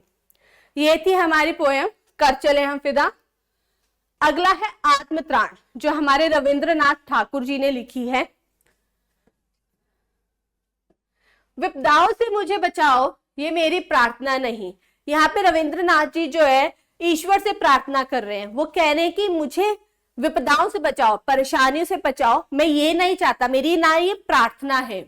ये थी हमारी पोयम कर चले हम फिदा। अगला है आत्मत्राण, जो हमारे रविंद्रनाथ ठाकुर जी ने लिखी है। विपदाओं से मुझे बचाओ, ये मेरी प्रार्थना नहीं। यहाँ पे रविंद्रनाथ जी जो है ईश्वर से प्रार्थना कर रहे हैं। वो कह रहे हैं कि मुझे विपदाओं से बचाओ, परेशानियों से बचाओ, मैं ये नहीं चाहता, मेरी ना ये प्रार्थना है,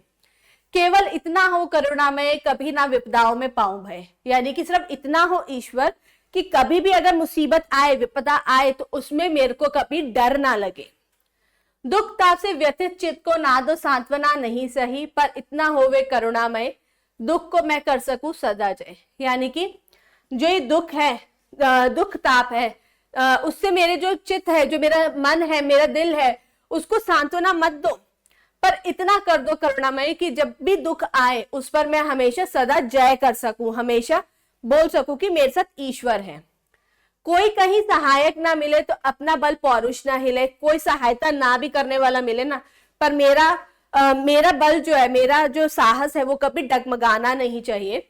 केवल इतना हो करुणामय, कभी ना विपदाओं में पाऊं भय। यानी कि सिर्फ इतना हो ईश्वर कि कभी भी अगर मुसीबत आए, विपदा आए, तो उसमें मेरे को कभी डर ना लगे। दुख ताप से व्यथित चित्त को ना दो सांत्वना नहीं सही, पर इतना होवे करुणामय, दुख को मैं कर सकूं सदा जय। यानी कि जो ये दुख है, दुख ताप है, उससे मेरे जो चित्त है, जो मेरा मन है, मेरा दिल है, उसको सांत्वना मत दो, पर इतना कर दो करुणामय कि जब भी दुख आए उस पर मैं हमेशा सदा जय कर सकूं, हमेशा बोल सकूं कि मेरे साथ ईश्वर है। कोई कहीं सहायक ना मिले तो अपना बल पौरुष ना हिले। कोई सहायता ना भी करने वाला मिले ना, पर मेरा बल जो है, मेरा जो साहस है, वो कभी डगमगाना नहीं चाहिए।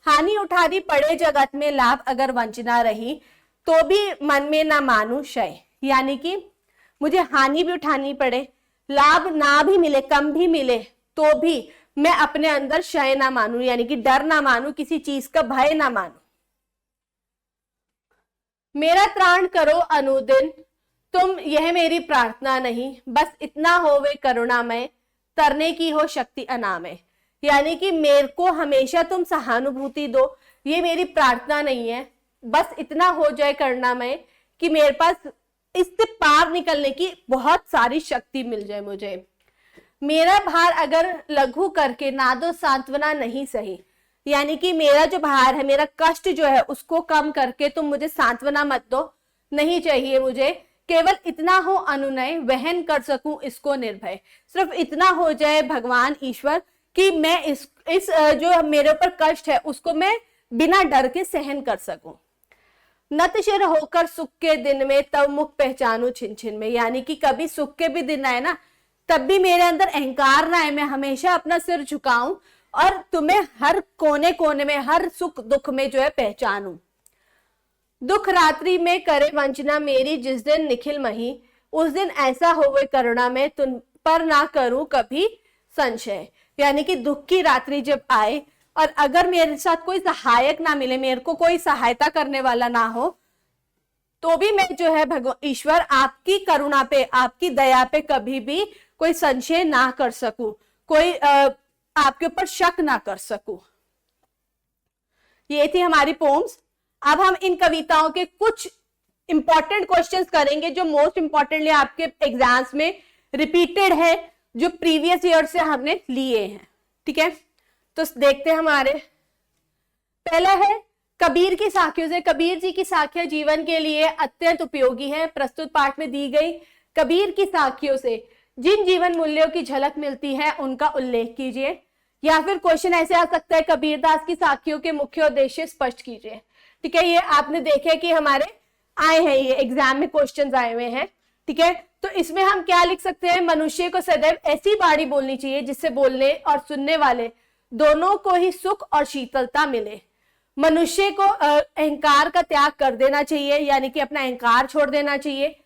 हानि उठानी पड़े जगत में, लाभ अगर वंचना रही, तो भी मन में ना मानू शय। यानी कि मुझे हानि भी उठानी पड़े, लाभ ना भी मिले, कम भी मिले, तो भी मैं अपने अंदर शय ना मानू, यानी कि डर ना मानू, किसी चीज का भय ना मानू। मेरा त्राण करो अनुदिन, तुम यह मेरी प्रार्थना नहीं, बस इतना होवे करुणामय, तरने की हो शक्ति अनामय। यानी कि मेरे को हमेशा तुम सहानुभूति दो, ये मेरी प्रार्थना नहीं है, बस इतना हो जाए करुणामय कि मेरे पास इससे पार निकलने की बहुत सारी शक्ति मिल जाए मुझे। मेरा भार अगर लघु करके ना दो सांत्वना नहीं सही, यानी कि मेरा जो भार है, मेरा कष्ट जो है, उसको कम करके तुम मुझे सांत्वना मत दो, नहीं चाहिए मुझे, केवल इतना हो अनुनय, वहन कर सकूं इसको निर्भय। सिर्फ इतना हो जाए भगवान ईश्वर कि मैं इस जो मेरे ऊपर कष्ट है उसको मैं बिना डर के सहन कर सकूं। नत शिर होकर सुख के दिन में, तब मुख पहचानू छिन छिन में। यानी कि कभी सुख के भी दिन आए ना, तब भी मेरे अंदर अहंकार ना आए, मैं हमेशा अपना सिर झुकाऊं और तुम्हें हर कोने कोने में, हर सुख दुख में जो है पहचानूं। दुख रात्रि में करे वंचना मेरी, जिस दिन निखिल मही, उस दिन ऐसा होवे करुणा में, तुम पर ना करूं कभी संशय। यानी कि दुख की रात्रि जब आए और अगर मेरे साथ कोई सहायक ना मिले, मेरे को कोई सहायता करने वाला ना हो, तो भी मैं जो है ईश्वर आपकी करुणा पे, आपकी दया पे कभी भी कोई संशय ना कर सकूं, कोई आपके ऊपर शक ना कर सकूं। ये थी हमारी पोम्स। अब हम इन कविताओं के कुछ इंपॉर्टेंट क्वेश्चंस करेंगे जो मोस्ट इंपॉर्टेंटली आपके एग्जाम्स में रिपीटेड है, जो प्रीवियस ईयर से हमने लिए हैं। ठीक है, तो देखते हैं हमारे। पहला है कबीर की साखियों से। कबीर जी की साखियां जीवन के लिए अत्यंत उपयोगी है। प्रस्तुत पाठ में दी गई कबीर की साखियों से जिन जीवन मूल्यों की झलक मिलती है उनका उल्लेख कीजिए। या फिर क्वेश्चन ऐसे आ सकता है, कबीरदास की साखियों के मुख्य उद्देश्य स्पष्ट कीजिए। ठीक है, ये आपने देखे कि हमारे आए हैं, ये एग्जाम में क्वेश्चन आए हुए हैं। ठीक है, तो इसमें हम क्या लिख सकते हैं, मनुष्य को सदैव ऐसी वाणी बोलनी चाहिए जिससे बोलने और सुनने वाले दोनों को ही सुख और शीतलता मिले। मनुष्य को अहंकार का त्याग कर देना चाहिए, यानी कि अपना अहंकार छोड़ देना चाहिए।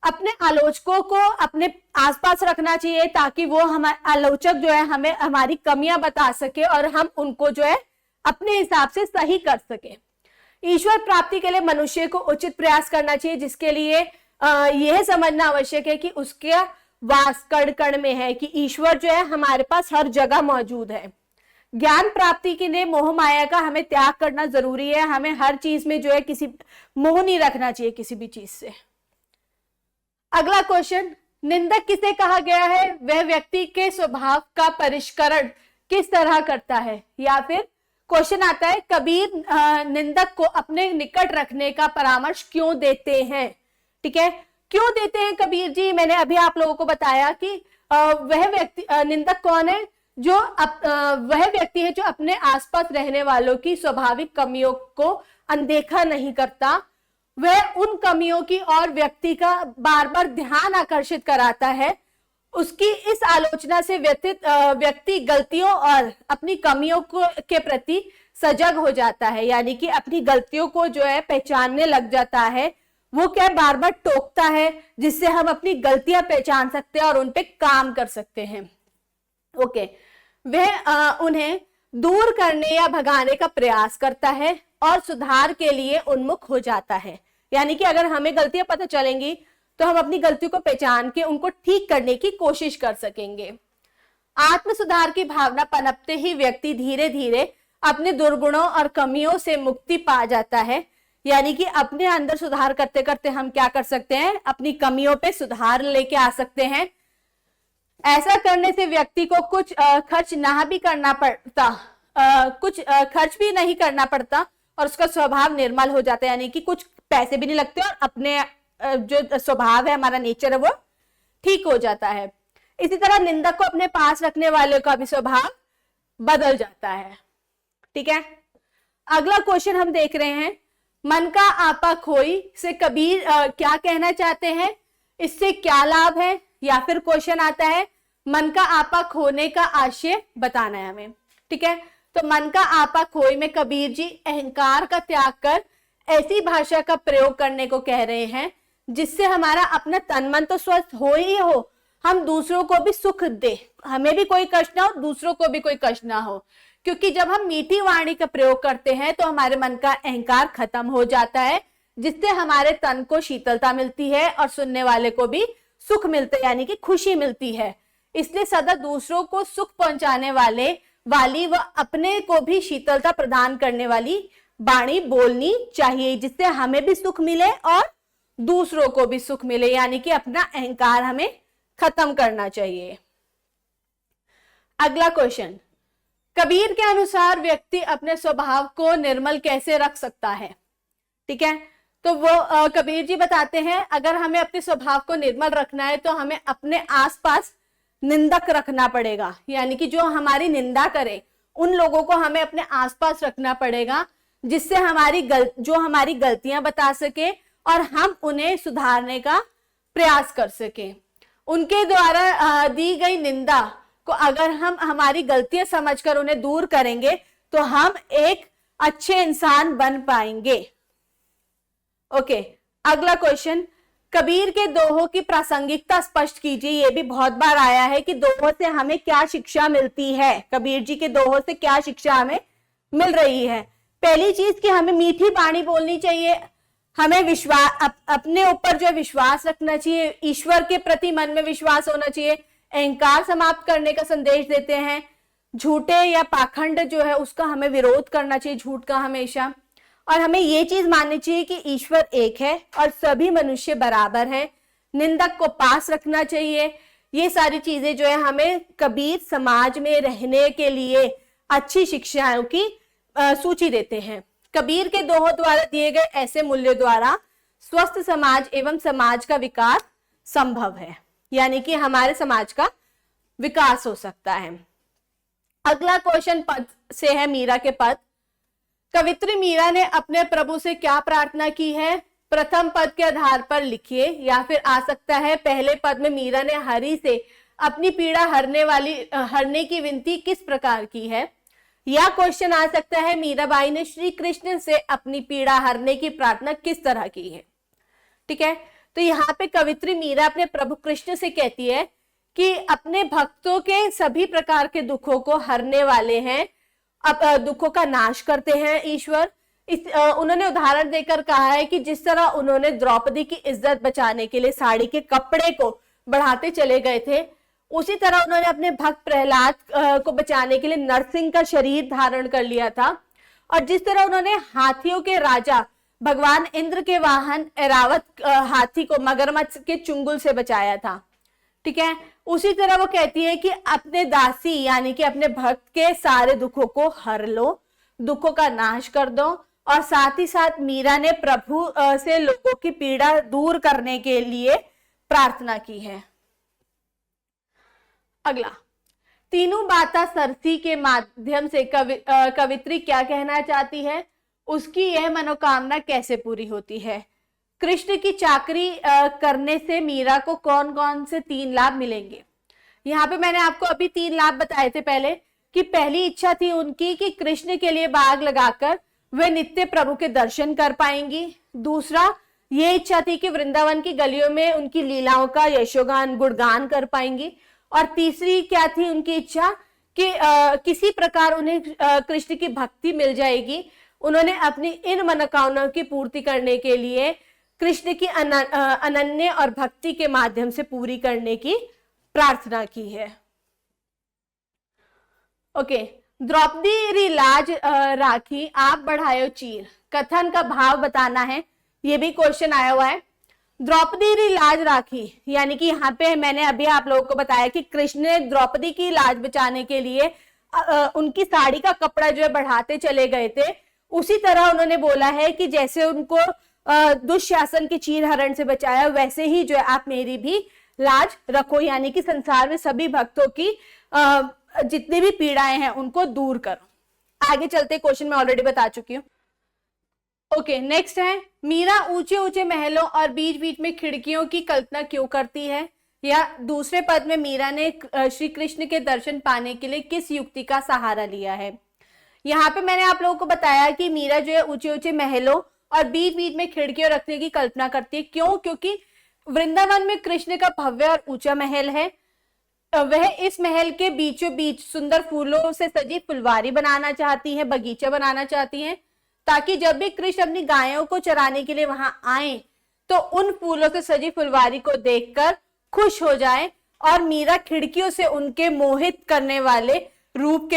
अपने आलोचकों को अपने आसपास रखना चाहिए ताकि वो हमारे आलोचक जो है हमें हमारी कमियां बता सके और हम उनको जो है अपने हिसाब से सही कर सके। ईश्वर प्राप्ति के लिए मनुष्य को उचित प्रयास करना चाहिए, जिसके लिए यह समझना आवश्यक है कि उसके वास कण कण में है, कि ईश्वर जो है हमारे पास हर जगह मौजूद है। ज्ञान प्राप्ति के लिए मोह माया का हमें त्याग करना जरूरी है। हमें हर चीज में जो है किसी मोह नहीं रखना चाहिए किसी भी चीज से। अगला क्वेश्चन, निंदक किसे कहा गया है, वह व्यक्ति के स्वभाव का परिष्करण किस तरह करता है। या फिर क्वेश्चन आता है, कबीर निंदक को अपने निकट रखने का परामर्श क्यों देते हैं। ठीक है, क्यों देते हैं कबीर जी, मैंने अभी आप लोगों को बताया कि वह व्यक्ति निंदक कौन है, जो वह व्यक्ति है जो अपने आसपास रहने वालों की स्वाभाविक कमियों को अनदेखा नहीं करता, वह उन कमियों की और व्यक्ति का बार बार ध्यान आकर्षित कराता है। उसकी इस आलोचना से व्यक्ति गलतियों और अपनी कमियों के प्रति सजग हो जाता है, यानी कि अपनी गलतियों को जो है पहचानने लग जाता है। वो क्या बार बार टोकता है, जिससे हम अपनी गलतियां पहचान सकते हैं और उन पे काम कर सकते हैं। ओके, वह उन्हें दूर करने या भगाने का प्रयास करता है और सुधार के लिए उन्मुख हो जाता है। यानी कि अगर हमें गलतियां पता चलेंगी तो हम अपनी गलतियों को पहचान के उनको ठीक करने की कोशिश कर सकेंगे। आत्म सुधार की भावना पनपते ही व्यक्ति धीरे धीरे अपने दुर्गुणों और कमियों से मुक्ति पा जाता है। यानी कि अपने अंदर सुधार करते करते हम क्या कर सकते हैं, अपनी कमियों पे सुधार लेके आ सकते हैं। ऐसा करने से व्यक्ति को कुछ खर्च ना भी करना पड़ता, कुछ खर्च भी नहीं करना पड़ता और उसका स्वभाव निर्मल हो जाता है। यानी कि कुछ पैसे भी नहीं लगते और अपने जो स्वभाव है, हमारा नेचर है, वो ठीक हो जाता है। इसी तरह निंदक को अपने पास रखने वाले का भी स्वभाव बदल जाता है। ठीक है, अगला क्वेश्चन हम देख रहे हैं, मन का आपा खोई से कबीर क्या कहना चाहते हैं, इससे क्या लाभ है। या फिर क्वेश्चन आता है, मन का आपा खोने का आशय बताना है हमें। ठीक है, तो मन का आपा खोई में कबीर जी अहंकार का त्याग कर ऐसी भाषा का प्रयोग करने को कह रहे हैं जिससे हमारा अपना तन मन तो स्वस्थ हो ही हो, हम दूसरों को भी सुख दे, हमें भी कोई कष्ट ना हो, दूसरों को भी कोई कष्ट ना हो। क्योंकि जब हम मीठी वाणी का प्रयोग करते हैं तो हमारे मन का अहंकार खत्म हो जाता है, जिससे हमारे तन को शीतलता मिलती है और सुनने वाले को भी सुख मिलता है, यानी कि खुशी मिलती है। इसलिए सदा दूसरों को सुख पहुंचाने वाली व अपने को भी शीतलता प्रदान करने वाली वाणी बोलनी चाहिए, जिससे हमें भी सुख मिले और दूसरों को भी सुख मिले, यानी कि अपना अहंकार हमें खत्म करना चाहिए। अगला क्वेश्चन, कबीर के अनुसार व्यक्ति अपने स्वभाव को निर्मल कैसे रख सकता है? ठीक है, तो वो कबीर जी बताते हैं, अगर हमें अपने स्वभाव को निर्मल रखना है तो हमें अपने आसपास निंदक रखना पड़ेगा, यानी कि जो हमारी निंदा करे उन लोगों को हमें अपने आसपास रखना पड़ेगा, जिससे जो हमारी गलतियां बता सके और हम उन्हें सुधारने का प्रयास कर सके। उनके द्वारा दी गई निंदा को अगर हम हमारी गलतियां समझकर उन्हें दूर करेंगे तो हम एक अच्छे इंसान बन पाएंगे। ओके, अगला क्वेश्चन, कबीर के दोहों की प्रासंगिकता स्पष्ट कीजिए। ये भी बहुत बार आया है कि दोहों से हमें क्या शिक्षा मिलती है, कबीर जी के दोहों से क्या शिक्षा हमें मिल रही है। पहली चीज कि हमें मीठी वाणी बोलनी चाहिए, हमें विश्वास अपने ऊपर जो विश्वास रखना चाहिए, ईश्वर के प्रति मन में विश्वास होना चाहिए, अहंकार समाप्त करने का संदेश देते हैं। झूठे या पाखंड जो है उसका हमें विरोध करना चाहिए, झूठ का हमेशा। और हमें ये चीज माननी चाहिए कि ईश्वर एक है और सभी मनुष्य बराबर है। निंदक को पास रखना चाहिए। ये सारी चीजें जो है हमें कबीर समाज में रहने के लिए अच्छी शिक्षाओं की सूची देते हैं। कबीर के दोहों द्वारा दिए गए ऐसे मूल्यों द्वारा स्वस्थ समाज एवं समाज का विकास संभव है, यानी कि हमारे समाज का विकास हो सकता है। अगला क्वेश्चन पद से है, मीरा के पद। कवित्री मीरा ने अपने प्रभु से क्या प्रार्थना की है? प्रथम पद के आधार पर लिखिए, या फिर आ सकता है पहले पद में मीरा ने हरि से अपनी पीड़ा हरने की विनती किस प्रकार की है, या क्वेश्चन आ सकता है मीराबाई ने श्री कृष्ण से अपनी पीड़ा हरने की प्रार्थना किस तरह की है। ठीक है, तो यहाँ पे कवित्री मीरा अपने प्रभु कृष्ण से कहती है कि अपने भक्तों के सभी प्रकार के दुखों को हरने वाले हैं, अब दुखों का नाश करते हैं ईश्वर। उन्होंने उदाहरण देकर कहा है कि जिस तरह उन्होंने द्रौपदी की इज्जत बचाने के लिए साड़ी के कपड़े को बढ़ाते चले गए थे, उसी तरह उन्होंने अपने भक्त प्रहलाद को बचाने के लिए नरसिंह का शरीर धारण कर लिया था। और जिस तरह उन्होंने हाथियों के राजा भगवान इंद्र के वाहन ऐरावत हाथी को मगरमच्छ के चुंगल से बचाया था। ठीक है, उसी तरह वो कहती है कि अपने दासी यानी कि अपने भक्त के सारे दुखों को हर लो, दुखों का नाश कर दो। और साथ ही साथ मीरा ने प्रभु से लोगों की पीड़ा दूर करने के लिए प्रार्थना की है। अगला, तीनों बातें सरसी के माध्यम से कवित्री क्या कहना चाहती है, उसकी यह मनोकामना कैसे पूरी होती है। कृष्ण की चाकरी करने से मीरा को कौन कौन से 3 लाभ मिलेंगे। यहाँ पे मैंने आपको अभी 3 लाभ बताए थे पहले, कि पहली इच्छा थी उनकी कि कृष्ण के लिए बाग लगाकर वे नित्य प्रभु के दर्शन कर पाएंगी। दूसरा, ये इच्छा थी कि वृंदावन की गलियों में उनकी लीलाओं का यशोगान गुणगान कर पाएंगी। और तीसरी क्या थी उनकी इच्छा कि किसी प्रकार उन्हें कृष्ण की भक्ति मिल जाएगी। उन्होंने अपनी इन मनोकामनाओं की पूर्ति करने के लिए कृष्ण की अनन्य और भक्ति के माध्यम से पूरी करने की प्रार्थना की है। ओके, द्रौपदी री लाज राखी आप बढ़ायो चीर, कथन का भाव बताना है। ये भी क्वेश्चन आया हुआ है। द्रौपदी री लाज राखी, यानी कि यहाँ पे मैंने अभी आप लोगों को बताया कि कृष्ण ने द्रौपदी की लाज बचाने के लिए उनकी साड़ी का कपड़ा जो है बढ़ाते चले गए थे। उसी तरह उन्होंने बोला है कि जैसे उनको दुशासन के चीरहरण से बचाया, वैसे ही जो है आप मेरी भी लाज रखो, यानी कि संसार में सभी भक्तों की जितनी भी पीड़ाएं हैं उनको दूर करो। आगे चलते, क्वेश्चन मैं ऑलरेडी बता चुकी हूँ। ओके, नेक्स्ट है, मीरा ऊंचे ऊंचे महलों और बीच बीच में खिड़कियों की कल्पना क्यों करती है, या दूसरे पद में मीरा ने श्री कृष्ण के दर्शन पाने के लिए किस युक्ति का सहारा लिया है। यहाँ पे मैंने आप लोगों को बताया कि मीरा जो है ऊंचे ऊंचे महलों और बीच बीच में खिड़कियों रखने की कल्पना करती है। क्यों? क्योंकि वृंदावन में कृष्ण का भव्य और ऊंचा महल है। वह इस महल के बीचों बीच सुंदर फूलों से सजी फुलवारी बनाना चाहती हैं, बगीचा बनाना चाहती हैं, ताकि जब भी कृष्ण अपनी गायों को चराने के लिए वहां आए तो उन फूलों से सजी फुलवारी को देखकर खुश हो जाए और मीरा खिड़कियों से उनके मोहित करने वाले रूप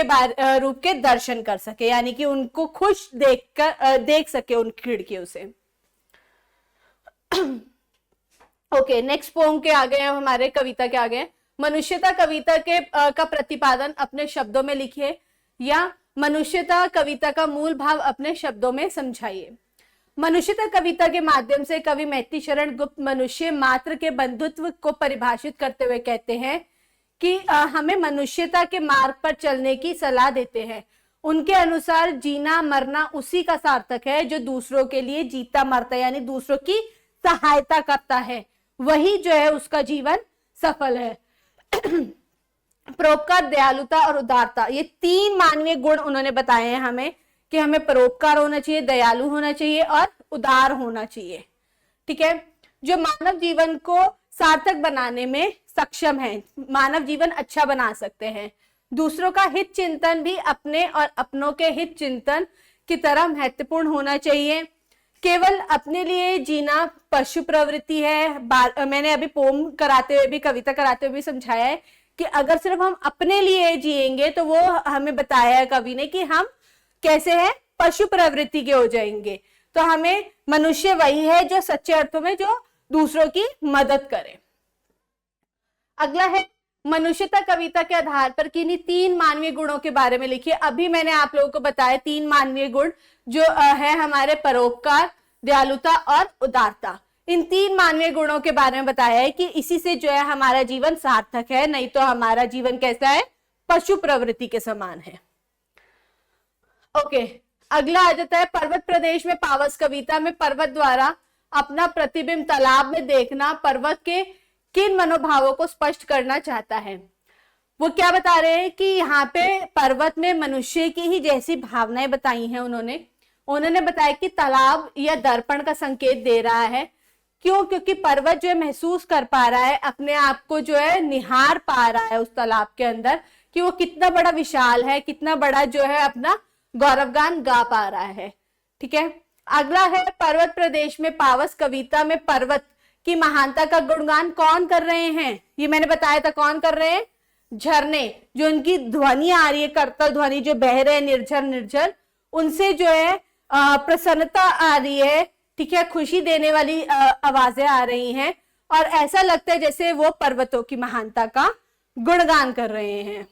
के दर्शन कर सके, यानी कि उनको खुश देख सके उन खिड़कियों से। ओके, नेक्स्ट पोम के आगे हैं हमारे, कविता के आगे। मनुष्यता कविता का प्रतिपादन अपने शब्दों में लिखिए, या मनुष्यता कविता का मूल भाव अपने शब्दों में समझाइए। मनुष्यता कविता के माध्यम से कवि मैत्री शरण गुप्त मनुष्य मात्र के बंधुत्व को परिभाषित करते हुए कहते हैं कि हमें मनुष्यता के मार्ग पर चलने की सलाह देते हैं। उनके अनुसार जीना मरना उसी का सार्थक है जो दूसरों के लिए जीता मरता है, यानी दूसरों की सहायता करता है, वही जो है उसका जीवन सफल है। परोपकार, दयालुता और उदारता, ये 3 मानवीय गुण उन्होंने बताए हैं हमें कि हमें परोपकार होना चाहिए, दयालु होना चाहिए और उदार होना चाहिए। ठीक है, जो मानव जीवन को सार्थक बनाने में सक्षम है, मानव जीवन अच्छा बना सकते हैं। दूसरों का हित चिंतन भी अपने और अपनों के हित चिंतन की तरह महत्वपूर्ण होना चाहिए। केवल अपने लिए जीना पशु प्रवृत्ति है। मैंने अभी पोम कराते हुए भी, कविता कराते हुए भी समझाया है कि अगर सिर्फ हम अपने लिए जिएंगे तो वो हमें बताया है कवि ने कि हम कैसे हैं, पशु प्रवृत्ति के हो जाएंगे। तो हमें मनुष्य वही है जो सच्चे अर्थों में जो दूसरों की मदद करे। अगला है मनुष्यता कविता के आधार पर किन्हीं 3 मानवीय गुणों के बारे में लिखिए। अभी मैंने आप लोगों को बताया 3 मानवीय गुण जो है हमारे परोपकार, दयालुता और उदारता। इन 3 मानवीय गुणों के बारे में बताया है कि इसी से जो है हमारा जीवन सार्थक है, नहीं तो हमारा जीवन कैसा है, पशु प्रवृत्ति के समान है। ओके, अगला आ जाता है पर्वत प्रदेश में पावस कविता में पर्वत द्वारा अपना प्रतिबिंब तालाब में देखना पर्वत के किन मनोभावों को स्पष्ट करना चाहता है। वो क्या बता रहे हैं कि यहाँ पे पर्वत में मनुष्य की ही जैसी भावनाएं बताई हैं उन्होंने बताया कि तालाब या दर्पण का संकेत दे रहा है। क्यों? क्योंकि पर्वत जो है महसूस कर पा रहा है, अपने आप को जो है निहार पा रहा है उस तालाब के अंदर कि वो कितना बड़ा विशाल है, कितना बड़ा जो है अपना गौरवगान गा पा रहा है। ठीक है, अगला है पर्वत प्रदेश में पावस कविता में पर्वत की महानता का गुणगान कौन कर रहे हैं? ये मैंने बताया था, कौन कर रहे हैं? झरने, जो उनकी ध्वनि आ रही है, करतल ध्वनि जो बह रहे हैं निर्झर निर्झर, उनसे जो है प्रसन्नता आ रही है। ठीक है, खुशी देने वाली आवाजें आ रही हैं और ऐसा लगता है जैसे वो पर्वतों की महानता का गुणगान कर रहे हैं।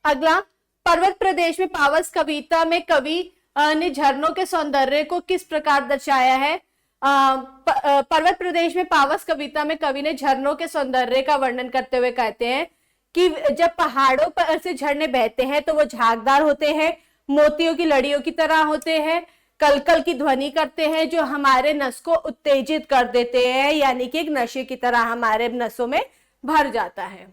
अगला, पर्वत प्रदेश में पावस कविता में कवि ने झरनों के सौंदर्य को किस प्रकार दर्शाया है? पर्वत प्रदेश में पावस कविता में कवि ने झरनों के सौंदर्य का वर्णन करते हुए कहते हैं कि जब पहाड़ों पर से झरने बहते हैं तो वो झागदार होते हैं, मोतियों की लड़ियों की तरह होते हैं, कलकल की ध्वनि करते हैं जो हमारे नस को उत्तेजित कर देते हैं, यानी कि एक नशे की तरह हमारे नसों में भर जाता है।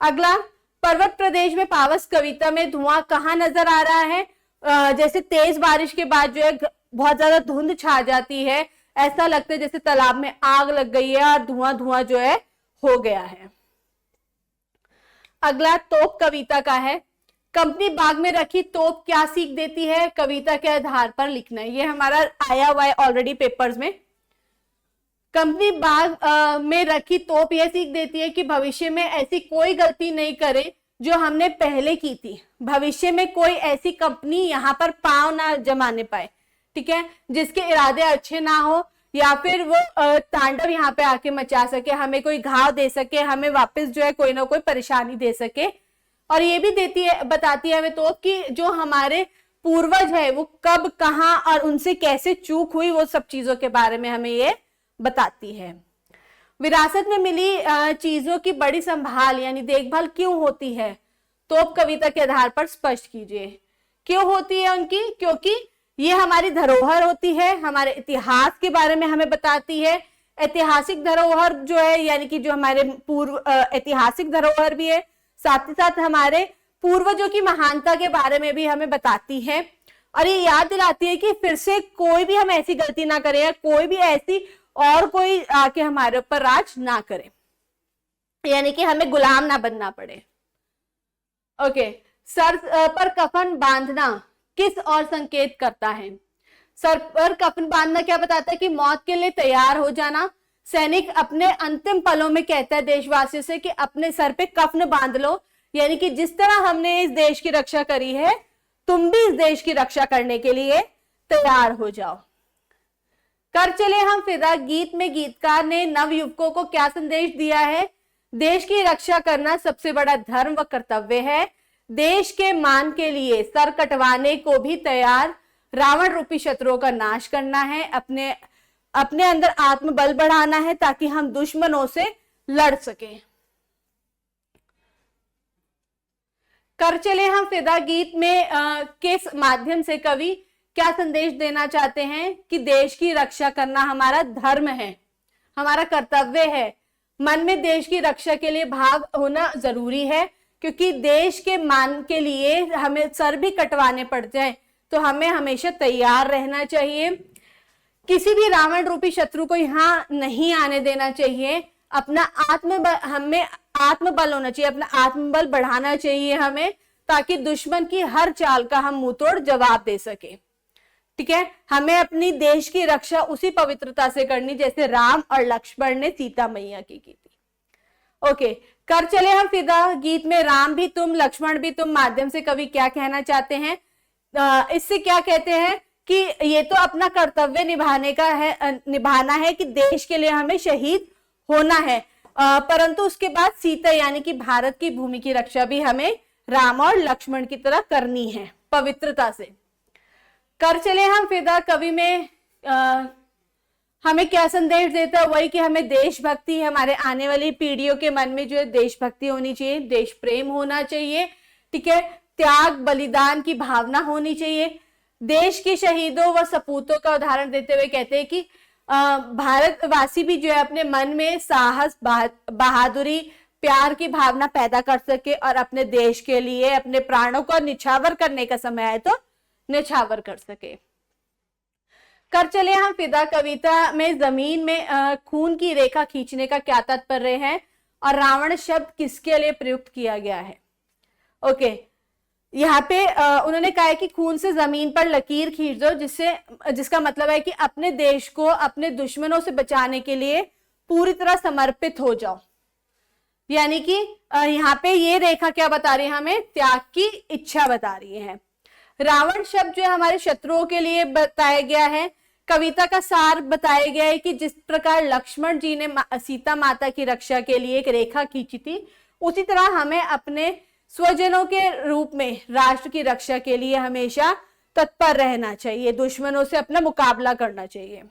अगला, पर्वत प्रदेश में पावस कविता में धुआं कहाँ नजर आ रहा है? जैसे तेज बारिश के बाद जो है बहुत ज्यादा धुंध छा जाती है, ऐसा लगता है जैसे तालाब में आग लग गई है और धुआं धुआं जो है हो गया है। अगला तोप कविता का है। कंपनी बाग में रखी तोप क्या सीख देती है? कविता के आधार पर लिखना है। ये हमारा आया हुआ है ऑलरेडी पेपर्स में। कंपनी बाग में रखी तोप यह सीख देती है कि भविष्य में ऐसी कोई गलती नहीं करे जो हमने पहले की थी। भविष्य में कोई ऐसी कंपनी यहाँ पर पांव ना जमाने पाए, ठीक है, जिसके इरादे अच्छे ना हो या फिर वो तांडव यहाँ पे आके मचा सके, हमें कोई घाव दे सके, हमें वापस जो है कोई ना कोई परेशानी दे सके। और ये भी देती है, बताती है हमें तो कि जो हमारे पूर्वज है वो कब कहाँ और उनसे कैसे चूक हुई, वो सब चीजों के बारे में हमें ये बताती है। विरासत में मिली चीजों की बड़ी संभाल यानी देखभाल क्यों होती है? तोप कविता के आधार पर स्पष्ट कीजिए। क्यों होती है उनकी? क्योंकि ये हमारी धरोहर होती है, हमारे इतिहास के बारे में हमें बताती है। ऐतिहासिक धरोहर जो है यानी कि जो हमारे पूर्व ऐतिहासिक धरोहर भी है, साथ ही साथ हमारे पूर्वजों की महानता के बारे में भी हमें बताती है और ये याद दिलाती है कि फिर से कोई भी हम ऐसी गलती ना करें, कोई भी ऐसी और कोई आके हमारे ऊपर राज ना करे, यानी कि हमें गुलाम ना बनना पड़े। ओके, सर पर कफन बांधना किस और संकेत करता है? सर पर कफन बांधना क्या बताता है? कि मौत के लिए तैयार हो जाना। सैनिक अपने अंतिम पलों में कहता है देशवासियों से कि अपने सर पे कफन बांध लो, यानी कि जिस तरह हमने इस देश की रक्षा करी है, तुम भी इस देश की रक्षा करने के लिए तैयार हो जाओ। कर चले हम फिदा गीत में गीतकार ने नवयुवकों को क्या संदेश दिया है? देश की रक्षा करना सबसे बड़ा धर्म व कर्तव्य है। देश के मान के लिए सर कटवाने को भी तैयार रावण रूपी शत्रुओं का नाश करना है। अपने अंदर आत्मबल बढ़ाना है ताकि हम दुश्मनों से लड़ सकें। कर चले हम फिदा गीत में किस माध्यम से कवि क्या संदेश देना चाहते हैं? कि देश की रक्षा करना हमारा धर्म है, हमारा कर्तव्य है। मन में देश की रक्षा के लिए भाव होना जरूरी है, क्योंकि देश के मान के लिए हमें सर भी कटवाने पड़ जाए तो हमें हमेशा तैयार रहना चाहिए। किसी भी रावण रूपी शत्रु को यहाँ नहीं आने देना चाहिए। अपना हमें आत्मबल होना चाहिए, अपना आत्मबल बढ़ाना चाहिए हमें, ताकि दुश्मन की हर चाल का हम मुंह तोड़ जवाब दे सके। ठीक है, हमें अपनी देश की रक्षा उसी पवित्रता से करनी जैसे राम और लक्ष्मण ने सीता मैया की थी। ओके, कर चले हम फिदा गीत में राम भी तुम लक्ष्मण भी तुम माध्यम से कवि क्या कहना चाहते हैं? इससे क्या कहते हैं कि ये तो अपना कर्तव्य निभाना है कि देश के लिए हमें शहीद होना है, परंतु उसके बाद सीता यानी कि भारत की भूमि की रक्षा भी हमें राम और लक्ष्मण की तरह करनी है पवित्रता से। कर चले हम फिदा कवि में हमें क्या संदेश देता है? वही कि हमें देशभक्ति, हमारे आने वाली पीढ़ियों के मन में जो है देशभक्ति होनी चाहिए, देश प्रेम होना चाहिए। ठीक है, त्याग बलिदान की भावना होनी चाहिए। देश के शहीदों व सपूतों का उदाहरण देते हुए कहते हैं कि भारतवासी भी जो है अपने मन में साहस, बहादुरी, प्यार की भावना पैदा कर सके और अपने देश के लिए अपने प्राणों को निछावर करने का समय आए तो निछावर कर सके। कर चले हम फिदा कविता में जमीन में खून की रेखा खींचने का क्या तात्पर्य है और रावण शब्द किसके लिए प्रयुक्त किया गया है? ओके, यहाँ पे उन्होंने कहा है कि खून से जमीन पर लकीर खींच दो, जिसका मतलब है कि अपने देश को अपने दुश्मनों से बचाने के लिए पूरी तरह समर्पित हो जाओ। यानी कि यहाँ पे ये रेखा क्या बता रही है? हमें त्याग की इच्छा बता रही है। रावण शब्द जो है हमारे शत्रुओं के लिए बताया गया है। कविता का सार बताया गया है कि जिस प्रकार लक्ष्मण जी ने सीता माता की रक्षा के लिए एक रेखा खींची थी, उसी तरह हमें अपने स्वजनों के रूप में राष्ट्र की रक्षा के लिए हमेशा तत्पर रहना चाहिए, दुश्मनों से अपना मुकाबला करना चाहिए।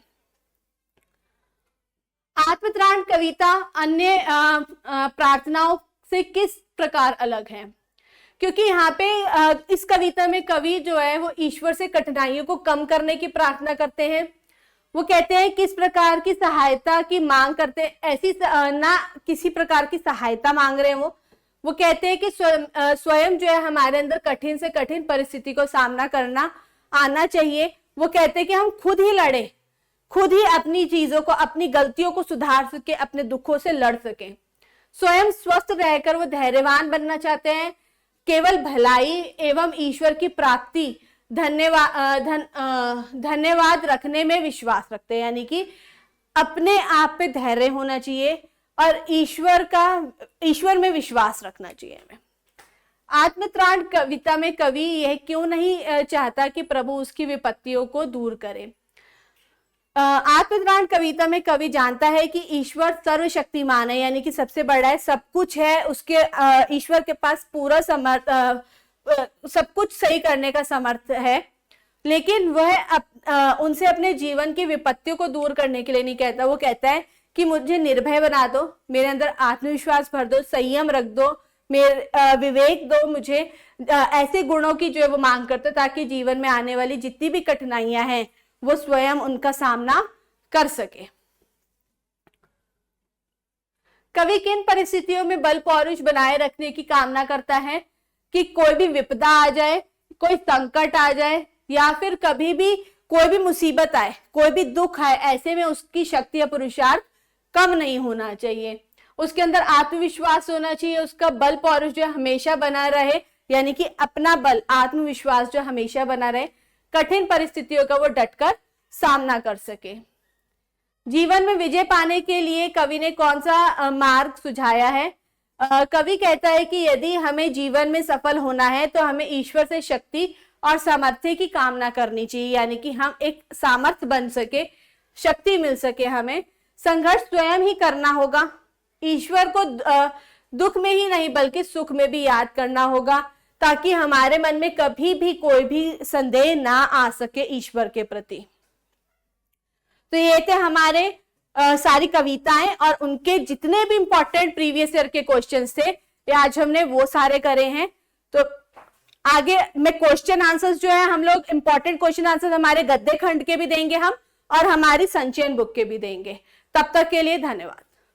आत्मत्राण कविता अन्य प्रार्थनाओं से किस प्रकार अलग है? क्योंकि यहाँ पे इस कविता में कवि जो है वो ईश्वर से कठिनाइयों को कम करने की प्रार्थना करते हैं। वो कहते हैं किस प्रकार की सहायता की मांग करते हैं, ऐसी ना किसी प्रकार की सहायता मांग रहे हैं। वो कहते हैं कि स्वयं जो है हमारे अंदर कठिन से कठिन परिस्थिति को सामना करना आना चाहिए। वो कहते हैं कि हम खुद ही लड़े, खुद ही अपनी चीजों को, अपनी गलतियों को सुधार सके, अपने दुखों से लड़ सके। स्वयं स्वस्थ रहकर वो धैर्यवान बनना चाहते हैं। केवल भलाई एवं ईश्वर की प्राप्ति धन्यवाद रखने में विश्वास रखते हैं, यानी कि अपने आप पे धैर्य होना चाहिए और ईश्वर में विश्वास रखना चाहिए हमें। आत्मत्राण कविता में कवि यह क्यों नहीं चाहता कि प्रभु उसकी विपत्तियों को दूर करे? आत्मत्राण कविता में कवि जानता है कि ईश्वर सर्वशक्तिमान है, यानी कि सबसे बड़ा है, सब कुछ है उसके। ईश्वर के पास पूरा सब कुछ सही करने का समर्थ है, लेकिन वह उनसे अपने जीवन की विपत्तियों को दूर करने के लिए नहीं कहता। वो कहता है कि मुझे निर्भय बना दो, मेरे अंदर आत्मविश्वास भर दो, संयम रख दो, मेरे विवेक दो, मुझे ऐसे गुणों की जो है वो मांग करते, ताकि जीवन में आने वाली जितनी भी कठिनाइयां हैं वो स्वयं उनका सामना कर सके। कवि किन परिस्थितियों में बल पौरुष बनाए रखने की कामना करता है? कि कोई भी विपदा आ जाए, कोई संकट आ जाए, या फिर कभी भी कोई भी मुसीबत आए, कोई भी दुख आए, ऐसे में उसकी शक्ति या पुरुषार्थ कम नहीं होना चाहिए। उसके अंदर आत्मविश्वास होना चाहिए, उसका बल पौरुष जो हमेशा बना रहे, यानी कि अपना बल आत्मविश्वास जो हमेशा बना रहे, कठिन परिस्थितियों का वो डटकर सामना कर सके। जीवन में विजय पाने के लिए कवि ने कौन सा मार्ग सुझाया है? कवि कहता है कि यदि हमें जीवन में सफल होना है तो हमें ईश्वर से शक्ति और सामर्थ्य की कामना करनी चाहिए, यानी कि हम एक सामर्थ्य बन सके, शक्ति मिल सके। हमें संघर्ष स्वयं ही करना होगा, ईश्वर को दुख में ही नहीं बल्कि सुख में भी याद करना होगा, ताकि हमारे मन में कभी भी कोई भी संदेह ना आ सके ईश्वर के प्रति। तो ये थे हमारे सारी कविताएं और उनके जितने भी इंपॉर्टेंट प्रीवियस ईयर के क्वेश्चंस थे, ये आज हमने वो सारे करे हैं। तो आगे में क्वेश्चन आंसर्स जो है हम लोग इंपॉर्टेंट क्वेश्चन आंसर्स हमारे गद्य खंड के भी देंगे हम, और हमारी संचयन बुक के भी देंगे। तब तक के लिए धन्यवाद।